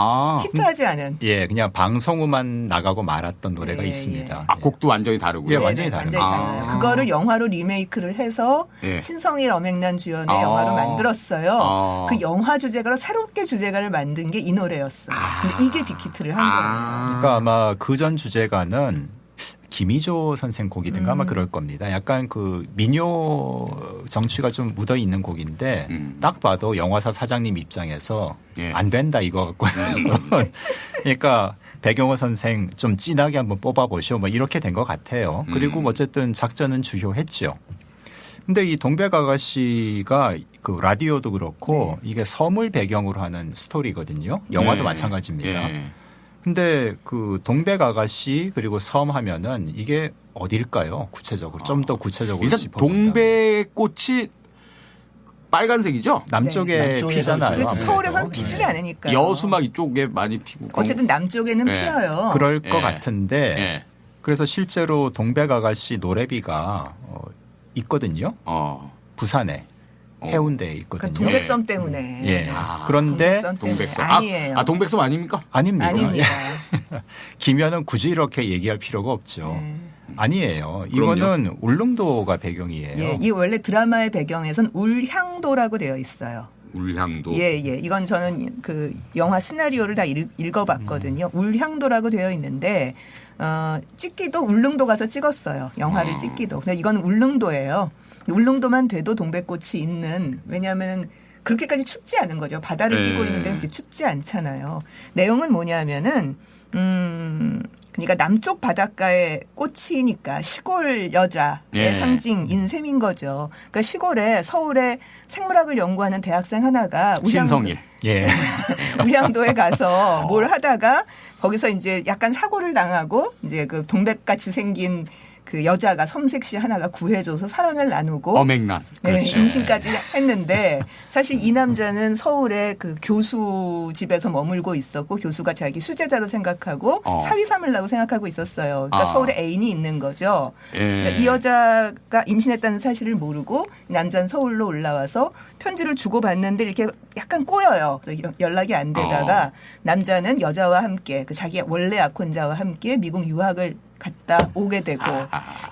히트하지 않은. 예, 그냥 방송으로만 나가고 말았던 노래가 예, 있습니다. 아, 곡도 완전히 다르고요. 예, 완전히 네네, 다릅니다. 달라요. 그거를 영화로 리메이크를 해서 예. 신성일 엄앵란 주연의 영화로 만들었어요. 그 영화 주제가로 새롭게 주제가를 만든 게 이 노래였어요. 근데 이게 빅히트를 한 거예요. 그러니까 아마 그전 주제가는 김희조 선생 곡이든가 아마 그럴 겁니다. 약간 그 민요 정취가 좀 묻어 있는 곡인데 딱 봐도 영화사 사장님 입장에서 예. 안 된다 이거 갖고는. 그러니까 배경호 선생 좀 진하게 한번 뽑아보시오 뭐 이렇게 된 것 같아요. 그리고 어쨌든 작전은 주효했죠. 근데 이 동백아가씨가 그 라디오도 그렇고 이게 섬을 배경으로 하는 스토리거든요. 영화도 마찬가지입니다. 예. 근데 그 동백아가씨 그리고 섬 하면은 이게 어딜까요? 구체적으로 좀 더 구체적으로 일단 짚어본다면. 동백꽃이 빨간색이죠? 남쪽에 남쪽에서 피잖아요. 그렇죠. 네. 서울에서는 피지를 않으니까요. 여수막 이쪽에 많이 피고. 어쨌든 남쪽에는 예. 피어요. 그럴 것 예. 같은데 예. 그래서 실제로 동백아가씨 노래비가 있거든요. 부산에 해운대에 있거든요. 그 동백섬 때문에. 예. 아, 그런데 동백섬 때문에. 동백섬. 아니에요. 동백섬 아닙니까? 아닙니다. 아닙니다. 기면은 굳이 이렇게 얘기할 필요가 없죠. 네. 아니에요. 그럼요. 이거는 울릉도가 배경이에요. 예, 이 원래 드라마의 배경에선 울향도라고 되어 있어요. 울향도. 예. 이건 저는 그 영화 시나리오를 다 읽어봤거든요. 울향도라고 되어 있는데 찍기도 울릉도 가서 찍었어요. 영화를 찍기도. 근데 이건 울릉도예요. 울릉도만 돼도 동백꽃이 있는, 왜냐하면 그렇게까지 춥지 않은 거죠. 바다를 뛰고 있는데 그렇게 춥지 않잖아요. 내용은 뭐냐면은 그러니까 남쪽 바닷가의 꽃이니까 시골 여자의 상징인 셈인 거죠. 그러니까 시골에 서울에 생물학을 연구하는 대학생 하나가 신성일. 예. 울향도에 가서 뭘 하다가 거기서 이제 약간 사고를 당하고 이제 그 동백같이 생긴 그 여자가 섬색시 하나가 구해줘서 사랑을 나누고 엄앵란. 네, 그렇지. 임신까지 했는데 사실 이 남자는 서울에 그 교수 집에서 머물고 있었고 교수가 자기 수제자로 생각하고 사위 삼으려고 생각하고 있었어요. 그러니까 서울에 애인이 있는 거죠. 예. 그러니까 이 여자가 임신했다는 사실을 모르고 이 남자는 서울로 올라와서 편지를 주고받는데 이렇게 약간 꼬여요. 연락이 안 되다가 남자는 여자와 함께 그 자기 원래 약혼자와 함께 미국 유학을 갔다 오게 되고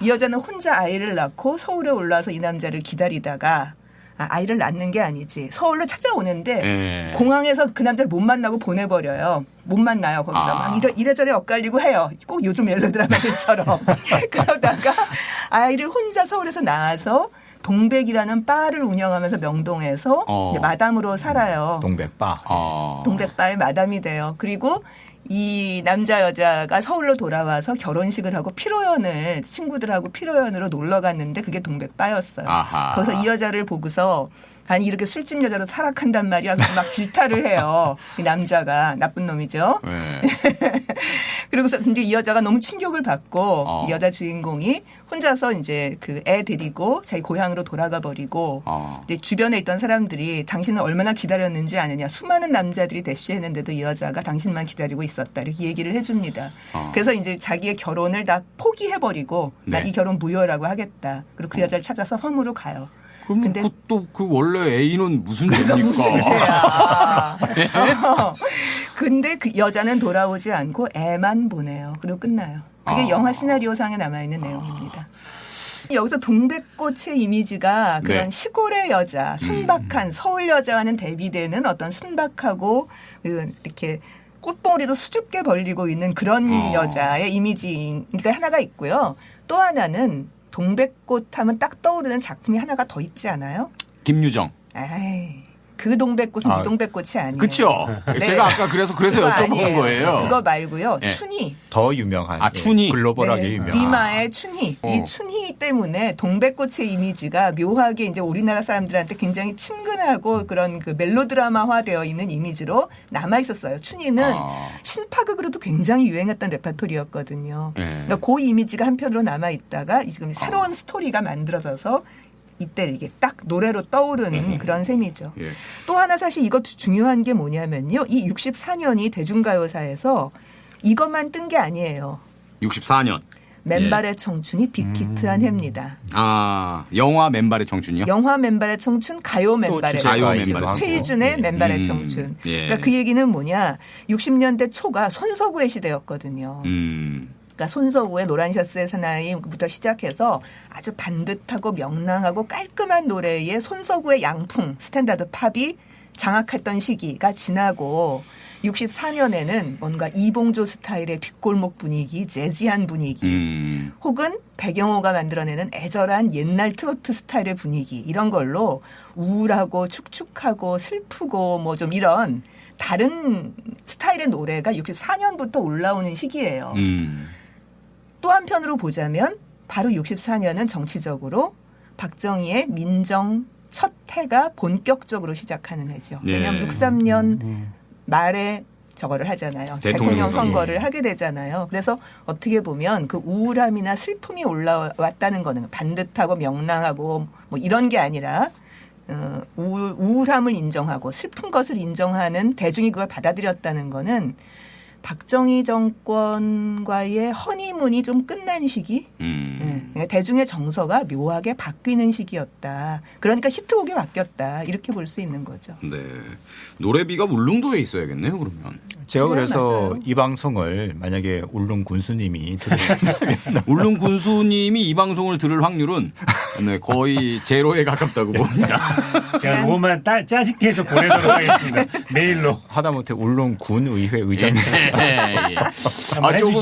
이 여자는 혼자 아이를 낳고 서울에 올라와서 이 남자를 기다리다가 아이를 낳는 게 아니지 서울로 찾아오는데 공항에서 그 남자를 못 만나고 보내버려요. 못 만나요. 거기서 막 이래저래 엇갈리고 해요. 꼭 요즘 멜로드라마들처럼. 그러다가 아이를 혼자 서울에서 낳아서 동백이라는 바를 운영하면서 명동에서 마담으로 살아요. 동백바. 동백바의 마담이 돼요. 그리고 이 남자 여자가 서울로 돌아와서 결혼식을 하고 피로연을 친구들하고 피로연으로 놀러 갔는데 그게 동백바였어요. 그래서 이 여자를 보고서 아니 이렇게 술집 여자로 타락한단 말이야. 막 질타를 해요. 이 남자가 나쁜 놈이죠. 네. 그리고서 근데 이 여자가 너무 충격을 받고 이 여자 주인공이 혼자서 이제 그 애 데리고 자기 고향으로 돌아가 버리고 이제 주변에 있던 사람들이 당신을 얼마나 기다렸는지 아느냐. 수많은 남자들이 대쉬했는데도 이 여자가 당신만 기다리고 있었다. 이렇게 얘기를 해줍니다. 그래서 이제 자기의 결혼을 다 포기해버리고 나 이 결혼 무효라고 하겠다. 그리고 그 여자를 찾아서 섬으로 가요. 그럼 근데 또 그 원래 애인은 무슨 죄입니까? 무슨 죄야. 근데 그 여자는 돌아오지 않고 애만 보내요. 그리고 끝나요. 그게 영화 시나리오상에 남아있는 내용입니다. 여기서 동백꽃의 이미지가 그런 시골의 여자, 순박한 서울 여자와는 대비되는 어떤 순박하고 이렇게 꽃봉오리도 수줍게 벌리고 있는 그런 여자의 이미지가 하나가 있고요. 또 하나는 동백꽃 하면 딱 떠오르는 작품이 하나가 더 있지 않아요? 김유정. 에이, 그 동백꽃은 이 동백꽃이 아니에요. 그렇죠. 네. 제가 아까 그래서 그거 여쭤본 아니에요. 거예요. 그거 말고요. 예. 춘희. 더 유명한. 춘희. 글로벌하게 네, 유명한. 니마의 춘희. 이 춘희 때문에 동백꽃의 이미지가 묘하게 이제 우리나라 사람들한테 굉장히 친근하고 그런 그 멜로드라마화 되어 있는 이미지로 남아 있었어요. 춘희는 신파극으로도 굉장히 유행했던 레퍼토리였거든요. 그러니까 그 이미지가 한편으로 남아 있다가 지금 새로운 스토리가 만들어져서 이때 이게 딱 노래로 떠오르는 그런 셈이죠. 예. 또 하나 사실 이것도 중요한 게 뭐냐면요. 이 64년이 대중가요사에서 이것만 뜬 게 아니에요. 64년. 맨발의 청춘이 빅히트한 해입니다. 아, 영화 맨발의 청춘이요? 영화 맨발의 청춘, 가요 맨발의 가요 청춘, 맨발의 최희준의 맨발의 청춘. 그러니까 그 얘기는 뭐냐? 60년대 초가 손석구의 시대였거든요. 그러니까 손석구의 노란 셔츠의 사나이부터 시작해서 아주 반듯하고 명랑하고 깔끔한 노래의 손석구의 양풍, 스탠다드 팝이 장악했던 시기가 지나고 64년에는 뭔가 이봉조 스타일의 뒷골목 분위기, 재즈한 분위기 혹은 백영호가 만들어내는 애절한 옛날 트로트 스타일의 분위기 이런 걸로 우울하고 축축하고 슬프고 뭐 좀 이런 다른 스타일의 노래가 64년부터 올라오는 시기예요. 또 한편으로 보자면 바로 64년은 정치적으로 박정희의 민정 첫 해가 본격적으로 시작하는 해죠. 왜냐하면 63년 말에 저거를 하잖아요. 대통령 선거를 하게 되잖아요. 그래서 어떻게 보면 그 우울함이나 슬픔이 올라왔다는 거는 반듯하고 명랑하고 뭐 이런 게 아니라 우울함을 인정하고 슬픈 것을 인정하는 대중이 그걸 받아들였다는 거는 박정희 정권과의 허니문이 좀 끝난 시기. 그러니까 대중의 정서가 묘하게 바뀌는 시기였다. 그러니까 히트곡이 바뀌었다. 이렇게 볼 수 있는 거죠. 네. 노래비가 울릉도에 있어야겠네요, 그러면. 제가 그래, 그래서 맞아요. 이 방송을 만약에 울릉 군수님이 들으신다면 울릉 군수님이 이 방송을 들을 확률은 네, 거의 제로에 가깝다고 봅니다. 제가 그것만 짜집게 해서 보내도록 하겠습니다. 메일로. 하다못해 울릉 군의회 의장님 예. 한번 아, 조금-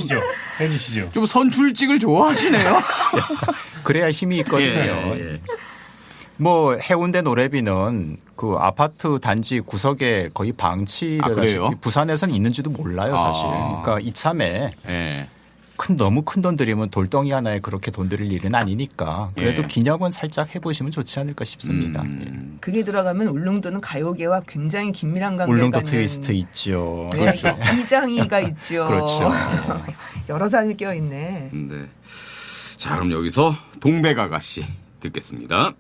해주시죠. 좀 선출직을 좋아하시네요. 그래야 힘이 있거든요. 예. 뭐 해운대 노래비는 그 아파트 단지 구석에 거의 아, 방치되다시피 그래요? 부산에서는 있는지도 몰라요 사실. 아. 그러니까 이참에 예. 너무 큰 돈 들이면 돌덩이 하나에 그렇게 돈 들일 일은 아니니까 그래도 예. 기념은 살짝 해보시면 좋지 않을까 싶습니다. 그게 들어가면 울릉도는 가요계와 굉장히 긴밀한 관계가 울릉도 있는 트위스트 있죠. 네, 이장희가 있죠. 그렇죠. 여러 사람이 껴있네. 네. 자, 그럼 여기서 동백아가씨 듣겠습니다.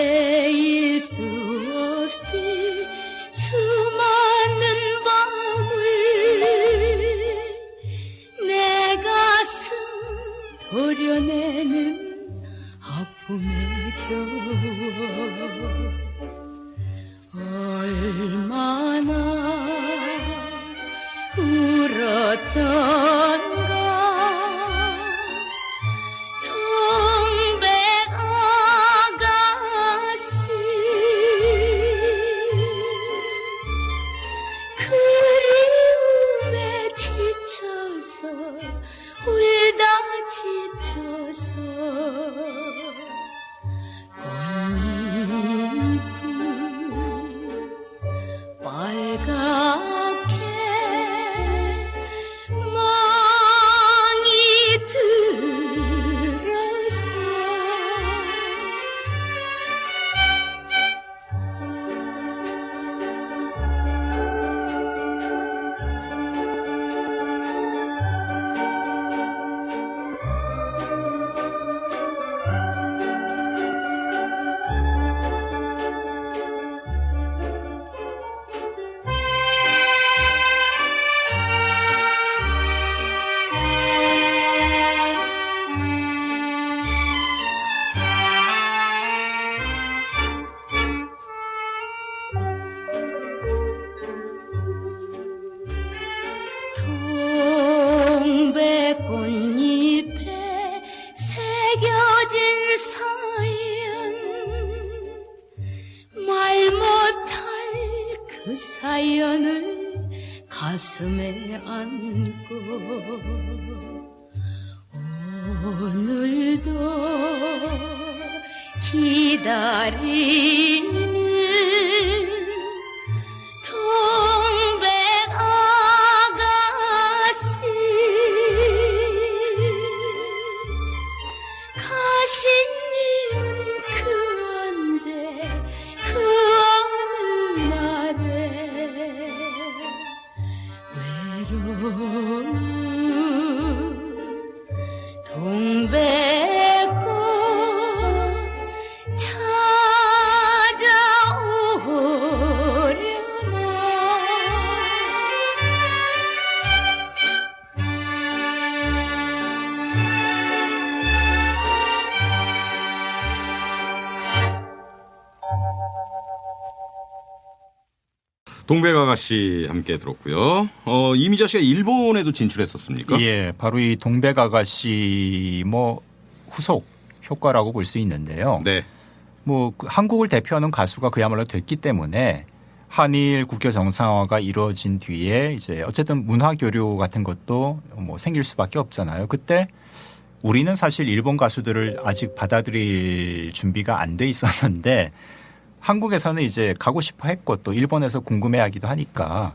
헤일 수 없이 수많은 밤을 내 가슴 도려내는 아픔에 겨워 얼마나 울었던가 동백아가씨 그리움에 지쳐서 울다 지쳐서 꽃잎을 빨갛게 멍이 들었어 동백꽃잎에 새겨진 사연 말 못할 그 사연을 가슴에 안고 오늘도 기다리는 외로운 동백꽃 동백아가씨 함께 들었고요. 이미자 씨가 일본에도 진출했었습니까? 예, 바로 이 동백아가씨 뭐 후속 효과라고 볼 수 있는데요. 네. 뭐 한국을 대표하는 가수가 그야말로 됐기 때문에 한일 국교 정상화가 이루어진 뒤에 이제 어쨌든 문화 교류 같은 것도 뭐 생길 수밖에 없잖아요. 그때 우리는 사실 일본 가수들을 아직 받아들일 준비가 안 돼 있었는데 한국에서는 이제 가고 싶어 했고 또 일본에서 궁금해하기도 하니까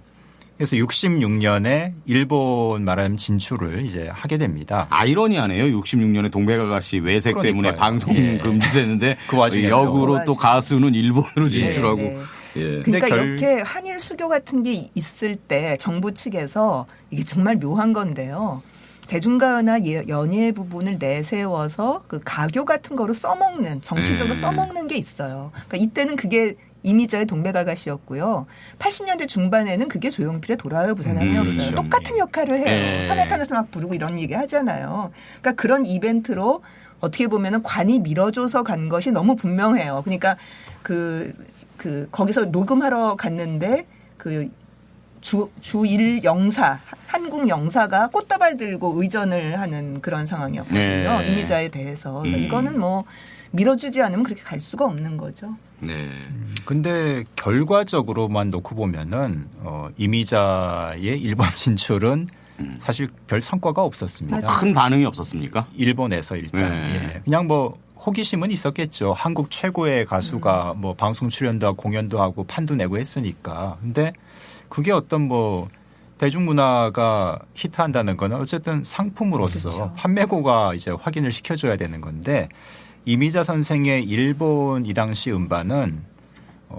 그래서 66년에 일본 말하면 진출을 이제 하게 됩니다. 아이러니하네요. 66년에 동백아가씨 외색 그러니까요. 때문에 방송 예. 금지됐는데 그 와중에 역으로 또 가수는 일본으로 진출하고. 네, 네. 예. 그러니까 근데 이렇게 한일 수교 같은 게 있을 때 정부 측에서 이게 정말 묘한 건데요. 대중가요나 연예 부분을 내세워서 그 가교 같은 거로 써먹는 정치적으로 써먹는 게 있어요. 그러니까 이때는 그게 이미자의 동백아가씨였고요. 80년대 중반에는 그게 조용필의 돌아와요 부산항이었어요. 그렇죠. 똑같은 역할을 해요. 네. 하나탄에서 막 부르고 이런 얘기 하잖아요. 그러니까 그런 이벤트로 어떻게 보면은 관이 밀어줘서 간 것이 너무 분명해요. 그러니까 거기서 녹음하러 갔는데 주일 영사, 한국 영사가 꽃다발 들고 의전을 하는 그런 상황이었거든요. 네. 이미자에 대해서. 그러니까 이거는 뭐 밀어주지 않으면 그렇게 갈 수가 없는 거죠. 네. 근데 결과적으로만 놓고 보면은 이미자의 일본 진출은 사실 별 성과가 없었습니다. 큰 반응이 없었습니까? 일본에서 일단 네. 예. 그냥 뭐 호기심은 있었겠죠. 한국 최고의 가수가 뭐 방송 출연도 하고 공연도 하고 판도 내고 했으니까. 근데 그게 어떤 뭐 대중문화가 히트한다는 거는 어쨌든 상품으로서 그렇죠. 판매고가 이제 확인을 시켜줘야 되는 건데 이미자 선생의 일본 이 당시 음반은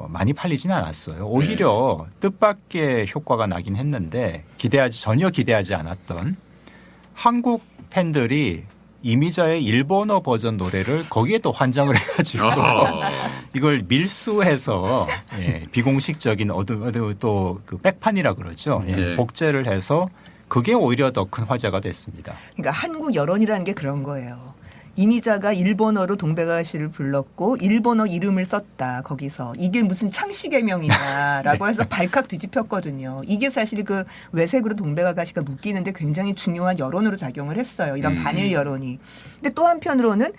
많이 팔리지는 않았어요. 오히려 뜻밖의 효과가 나긴 했는데 전혀 기대하지 않았던 한국 팬들이 이미자의 일본어 버전 노래를 거기에 또 환장을 해가지고 이걸 밀수해서 비공식적인 또 그 백판이라 그러죠. 네. 복제를 해서 그게 오히려 더 큰 화제가 됐습니다. 그러니까 한국 여론이라는 게 그런 거예요. 이미자가 일본어로 동백아가씨를 불렀고 일본어 이름을 썼다. 거기서 이게 무슨 창씨개명이다라고 해서 발칵 뒤집혔거든요. 이게 사실 그 외색으로 동백아가씨가 묶이는데 굉장히 중요한 여론으로 작용을 했어요. 이런 반일 여론이. 근데 또 한편으로는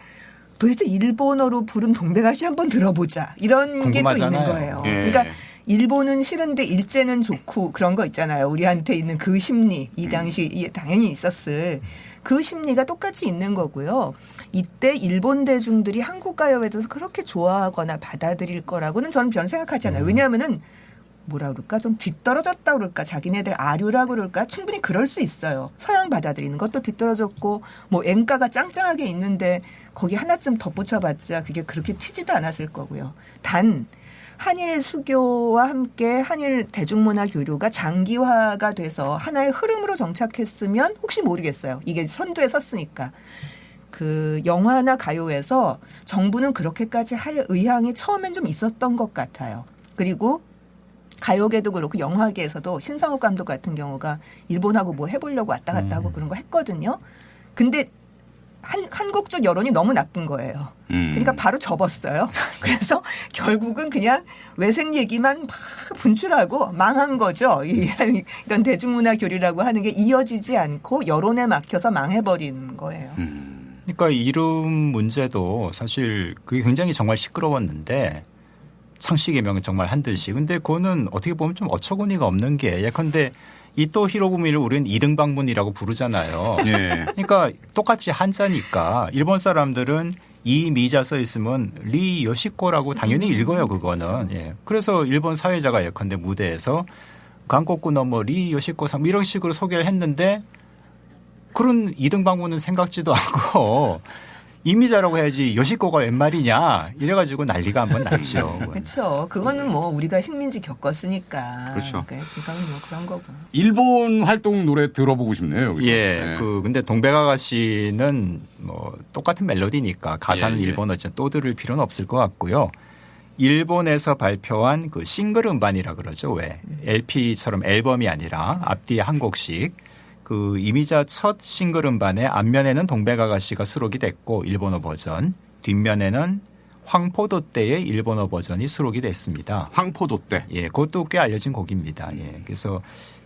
도대체 일본어로 부른 동백아가씨 한번 들어보자. 이런 게 또 있는 궁금하잖아요. 거예요. 예. 그러니까 일본은 싫은데 일제는 좋고 그런 거 있잖아요. 우리한테 있는 그 심리. 이 당시 당연히 있었을. 그 심리가 똑같이 있는 거고요. 이때 일본 대중들이 한국 가요에 대해서 그렇게 좋아하거나 받아들일 거라고는 저는 별로 생각하지 않아요. 왜냐하면은 뭐라 그럴까 좀 뒤떨어졌다 그럴까 자기네들 아류라고 그럴까 충분히 그럴 수 있어요. 서양 받아들이는 것도 뒤떨어졌고 뭐 엔가가 짱짱하게 있는데 거기 하나쯤 덧붙여봤자 그게 그렇게 튀지도 않았을 거고요. 단 한일 수교와 함께 한일 대중문화 교류가 장기화가 돼서 하나의 흐름으로 정착했으면 혹시 모르겠어요. 이게 선두에 섰으니까. 그 영화나 가요에서 정부는 그렇게까지 할 의향이 처음엔 좀 있었던 것 같아요. 그리고 가요계도 그렇고 영화계에서도 신상욱 감독 같은 경우가 일본하고 뭐 해보려고 왔다 갔다 하고 그런 거 했거든요. 근데 한국 쪽 여론이 너무 나쁜 거예요. 그러니까 바로 접었어요. 그래서 결국은 그냥 외색 얘기만 막 분출하고 망한 거죠. 이런 대중문화 교류라고 하는 게 이어지지 않고 여론에 막혀서 망해버린 거예요. 그러니까 이름 문제도 사실 그게 굉장히 정말 시끄러웠는데 창씨개명은 정말 한듯이. 근데 그거는 어떻게 보면 좀 어처구니가 없는 게 예컨대 이또 히로부미를 우리는 이등방문이라고 부르잖아요. 예. 그러니까 똑같이 한자니까 일본 사람들은 이 미자 써 있으면 리 요시코라고 당연히 읽어요. 그거는. 예. 그래서 일본 사회자가 예컨대 무대에서 강곡구너 뭐 리 요시코상 이런 식으로 소개를 했는데 그런 이등방문은 생각지도 않고 이미자라고 해야지 요시코가 웬 말이냐 이래가지고 난리가 한번 났죠. 그렇죠. 그거는 뭐 우리가 식민지 겪었으니까. 그렇죠. 그건 뭐 그런 거고. 일본 활동 노래 들어보고 싶네요. 여기서. 예, 네. 근데 동백아가씨는 뭐 똑같은 멜로디니까 가사는 예, 예. 일본어지만 또 들을 필요는 없을 것 같고요. 일본에서 발표한 그 싱글 음반이라 그러죠. 왜 LP처럼 앨범이 아니라 앞뒤에 한 곡씩 그 이미자 첫 싱글 음반의 앞면에는 동백아가씨가 수록이 됐고 일본어 버전, 뒷면에는 황포도 때의 일본어 버전이 수록이 됐습니다. 황포도 때. 예, 그것도 꽤 알려진 곡입니다. 예, 그래서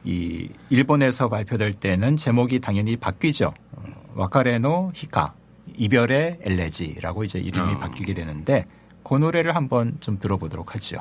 이 일본에서 발표될 때는 제목이 당연히 바뀌죠. 와카레노 히카, 이별의 엘레지라고 이제 이름이 바뀌게 되는데 그 노래를 한번 좀 들어보도록 하죠.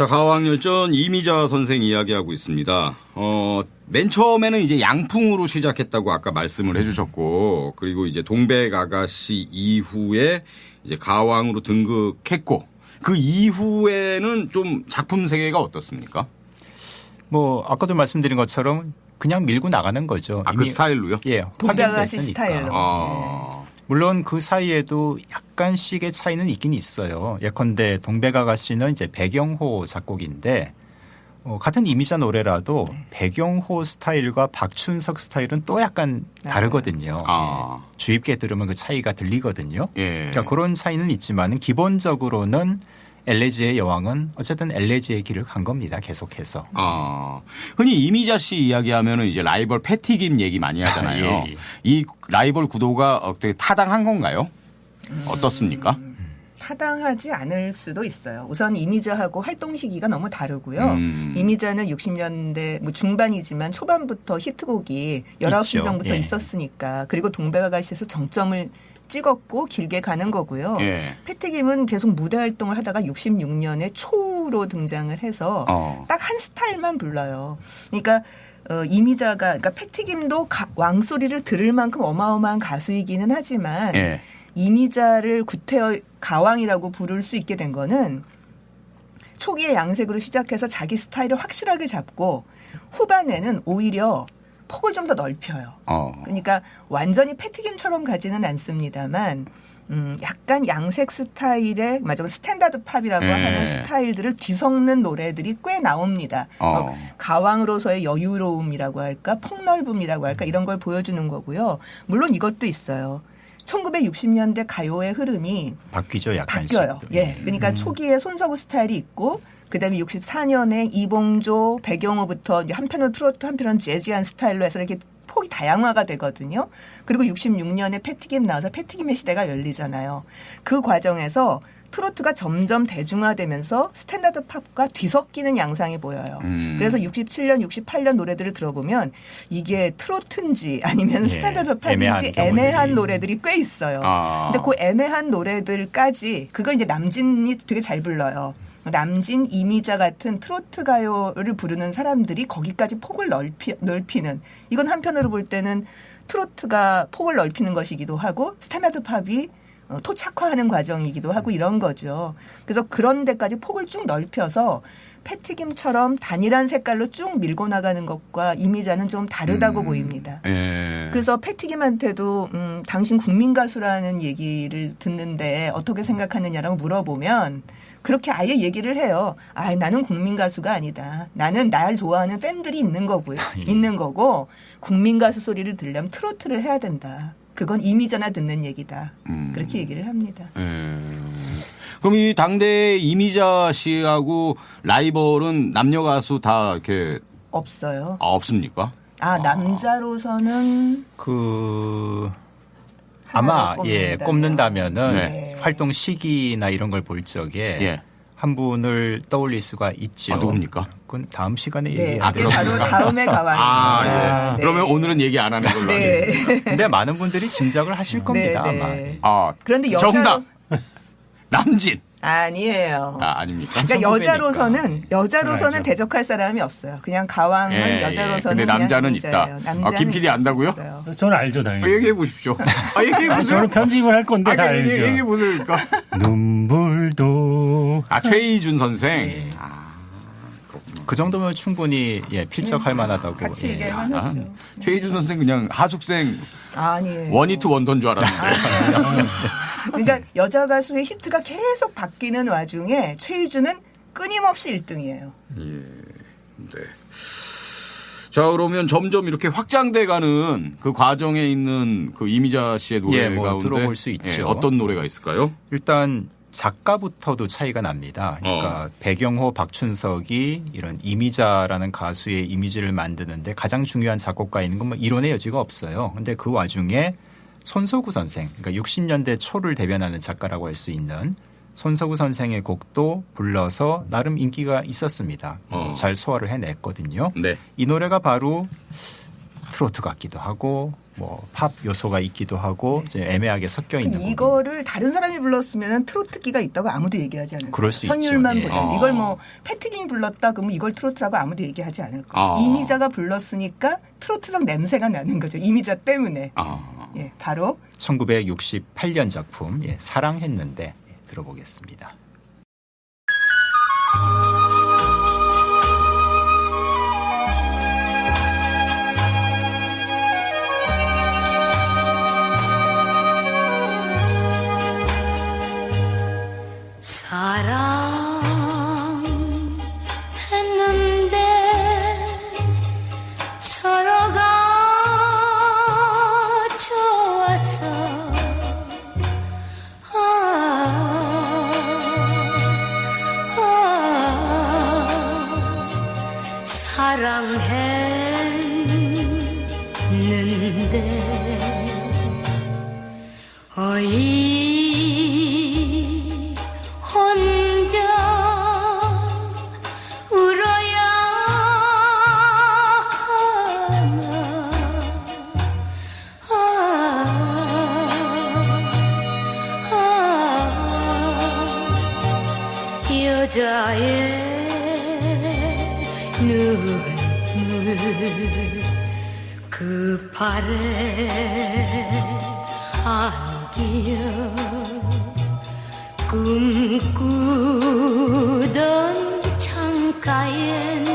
자, 가왕열전 이미자 선생 이야기하고 있습니다. 맨 처음에는 이제 양풍으로 시작했다고 아까 말씀을 해주셨고, 그리고 이제 동백아가씨 이후에 이제 가왕으로 등극했고, 그 이후에는 좀 작품 세계가 어떻습니까? 뭐 아까도 말씀드린 것처럼 그냥 밀고 나가는 거죠. 아, 그 스타일로요? 예, 동백아가씨 확인됐으니까. 스타일로. 물론 그 사이에도 약간씩의 차이는 있긴 있어요. 예컨대 동백아가씨는 이제 배경호 작곡인데 같은 이미자 노래라도 배경호 스타일과 박춘석 스타일은 또 약간 다르거든요. 아. 예. 주의 깊게 들으면 그 차이가 들리거든요. 예. 그러니까 그런 차이는 있지만 기본적으로는 엘레지의 여왕은 어쨌든 엘레지의 길을 간 겁니다. 계속해서. 흔히 이미자 씨 이야기하면은 이제 라이벌 패티김 얘기 많이 하잖아요. 예. 이 라이벌 구도가 어떻게 타당한 건가요? 어떻습니까? 타당하지 않을 수도 있어요. 우선 이미자하고 활동 시기가 너무 다르고요. 이미자는 60년대 뭐 중반이지만 초반부터 히트곡이 19신정부터 예. 있었으니까. 그리고 동백아가씨에서 정점을 찍었고 길게 가는 거고요. 예. 패티김은 계속 무대 활동을 하다가 66년에 초로 등장을 해서 딱 한 스타일만 불러요. 그러니까 이미자가 그러니까 패티김도 왕소리를 들을 만큼 어마어마한 가수이기는 하지만 예. 이미자를 구태여 가왕이라고 부를 수 있게 된 거는 초기에 양색으로 시작해서 자기 스타일을 확실하게 잡고 후반에는 오히려 폭을 좀 더 넓혀요. 그러니까 완전히 패티김처럼 가지는 않습니다만 약간 양색 스타일의 맞아 스탠다드 팝이라고 하는 스타일들을 뒤섞는 노래들이 꽤 나옵니다. 가왕으로서의 여유로움이라고 할까 폭넓음이라고 할까 이런 걸 보여주는 거고요. 물론 이것도 있어요. 1960년대 가요의 흐름이 바뀌죠, 약간씩. 바뀌어요. 예, 그러니까 초기에 손석구 스타일이 있고 그다음에 64년에 이봉조, 배경호부터 이제 한편은 트로트, 한편은 재즈한 스타일로 해서 이렇게 폭이 다양화가 되거든요. 그리고 66년에 패티김 나와서 패티김의 시대가 열리잖아요. 그 과정에서 트로트가 점점 대중화되면서 스탠다드 팝과 뒤섞이는 양상이 보여요. 그래서 67년, 68년 노래들을 들어보면 이게 트로트인지 아니면 스탠다드 팝인지 애매한 노래들이 꽤 있어요. 근데 그 애매한 노래들까지 그걸 이제 남진이 되게 잘 불러요. 남진, 이미자 같은 트로트 가요를 부르는 사람들이 거기까지 폭을 넓히는 이건 한편으로 볼 때는 트로트가 폭을 넓히는 것이기도 하고 스탠다드 팝이 토착화하는 과정이기도 하고 이런 거죠. 그래서 그런 데까지 폭을 쭉 넓혀서 패티김처럼 단일한 색깔로 쭉 밀고 나가는 것과 이미자는 좀 다르다고 보입니다. 그래서 패티김한테도 당신 국민 가수라는 얘기를 듣는데 어떻게 생각하느냐라고 물어보면 그렇게 아예 얘기를 해요. 아, 나는 국민 가수가 아니다. 나는 날 좋아하는 팬들이 있는 거고요. 있는 거고 국민 가수 소리를 들려면 트로트를 해야 된다. 그건 이미자나 듣는 얘기다. 그렇게 얘기를 합니다. 그럼 이 당대 이미자 씨하고 라이벌은 남녀 가수 다 이렇게 없어요. 없습니까? 남자로서는 아마 꼽는다면은 네. 활동 시기나 이런 걸 볼 적에 한 분을 떠올릴 수가 있죠. 누굽니까? 그건 다음 시간에 네, 얘기해야 그게 바로 다음에 가왕입니다. 네. 그러면 오늘은 얘기 안 하는 걸로 하겠습니다. 근데 많은 분들이 짐작을 하실 겁니다. 아마. 그런데 정답. 남진. 아니에요. 아닙니까? 그러니까 여자로서는 대적할 사람이 없어요. 그냥 가왕은 여자로서는 근데 남자는 그냥 있다. 김 PD 안다고요? 저는 알죠, 당연히. 얘기해 보십시오. 얘기해 보세요. 저는 편집을 할 건데 다 알죠. 얘기해 보세요. 눈물도. 최희준 선생. 그 정도면 충분히 필적할 만하다고. 같이 얘기할 만하죠. 최희준 선생 그냥 하숙생 아니에요. 원히트 원더인 줄 알았는데. 그러니까 여자 가수의 히트가 계속 바뀌는 와중에 최희준은 끊임없이 1등이에요. 네. 자, 그러면 점점 이렇게 확장돼가는 그 과정에 있는 그 이미자 씨의 노래 가운데 들어볼 수 있죠. 어떤 노래가 있을까요? 일단 작가부터도 차이가 납니다. 그러니까 배경호, 박춘석이 이런 이미자라는 가수의 이미지를 만드는데 가장 중요한 작곡가인 건 뭐 이론의 여지가 없어요. 그런데 그 와중에 손석구 선생, 그러니까 60년대 초를 대변하는 작가라고 할 수 있는 손석구 선생의 곡도 불러서 나름 인기가 있었습니다. 잘 소화를 해냈거든요. 네. 이 노래가 바로 트로트 같기도 하고 뭐 팝 요소가 있기도 하고 좀 애매하게 섞여 있는 부분. 이거를 다른 사람이 불렀으면 트로트기가 있다고 아무도 얘기하지 않을 그럴 거예요. 수 선율만 있죠. 예. 보자. 이걸 뭐 패티김이 불렀다 그러면 이걸 트로트라고 아무도 얘기하지 않을 거예요. 이미자가 불렀으니까 트로트적 냄새가 나는 거죠. 이미자 때문에. 예, 바로 1968년 작품 예, 사랑했는데 예, 들어보겠습니다. 사랑했는데 서로가 좋아서 사랑했는데 어이 혼자 울어야 하나 여자의 눈물 그 팔에 안기어 꿈꾸던 창가엔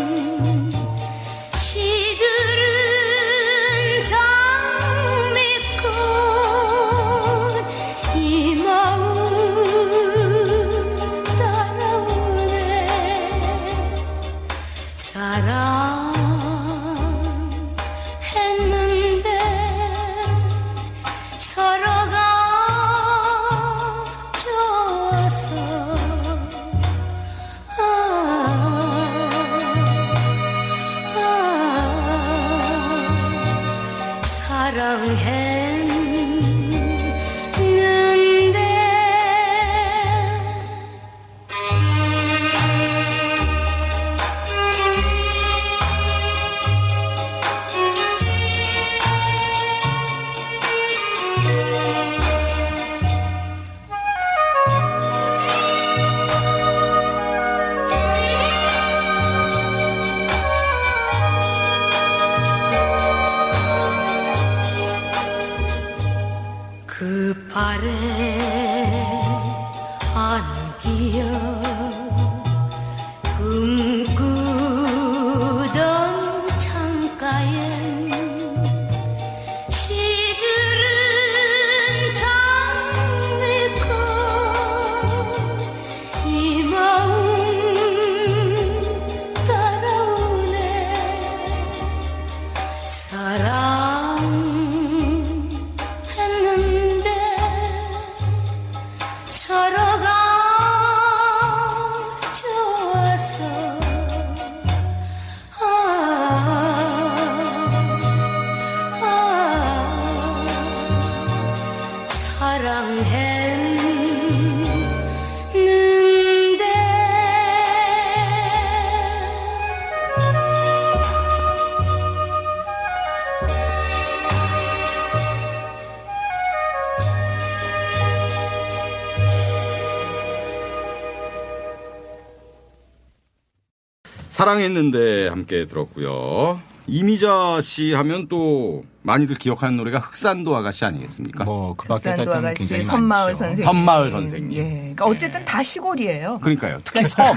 시들은 장미꽃 이 마음 따라오네 사랑했는데 서로가 좋아서 그 팔에 안기어 꿈꾸던 창가엔 시들은 장미꽃 이 마음 따라오네 사랑했는데 서로가 좋아서 사랑했는데 함께 들었고요. 이미자 씨 하면 또 많이들 기억하는 노래가 흑산도 아가씨 아니겠습니까? 뭐 그밖에 흑산도 하여튼 아가씨, 굉장히 선마을 많죠. 선생님. 선마을 선생님. 예. 그러니까 어쨌든 다 시골이에요. 그러니까요. 특히 섬.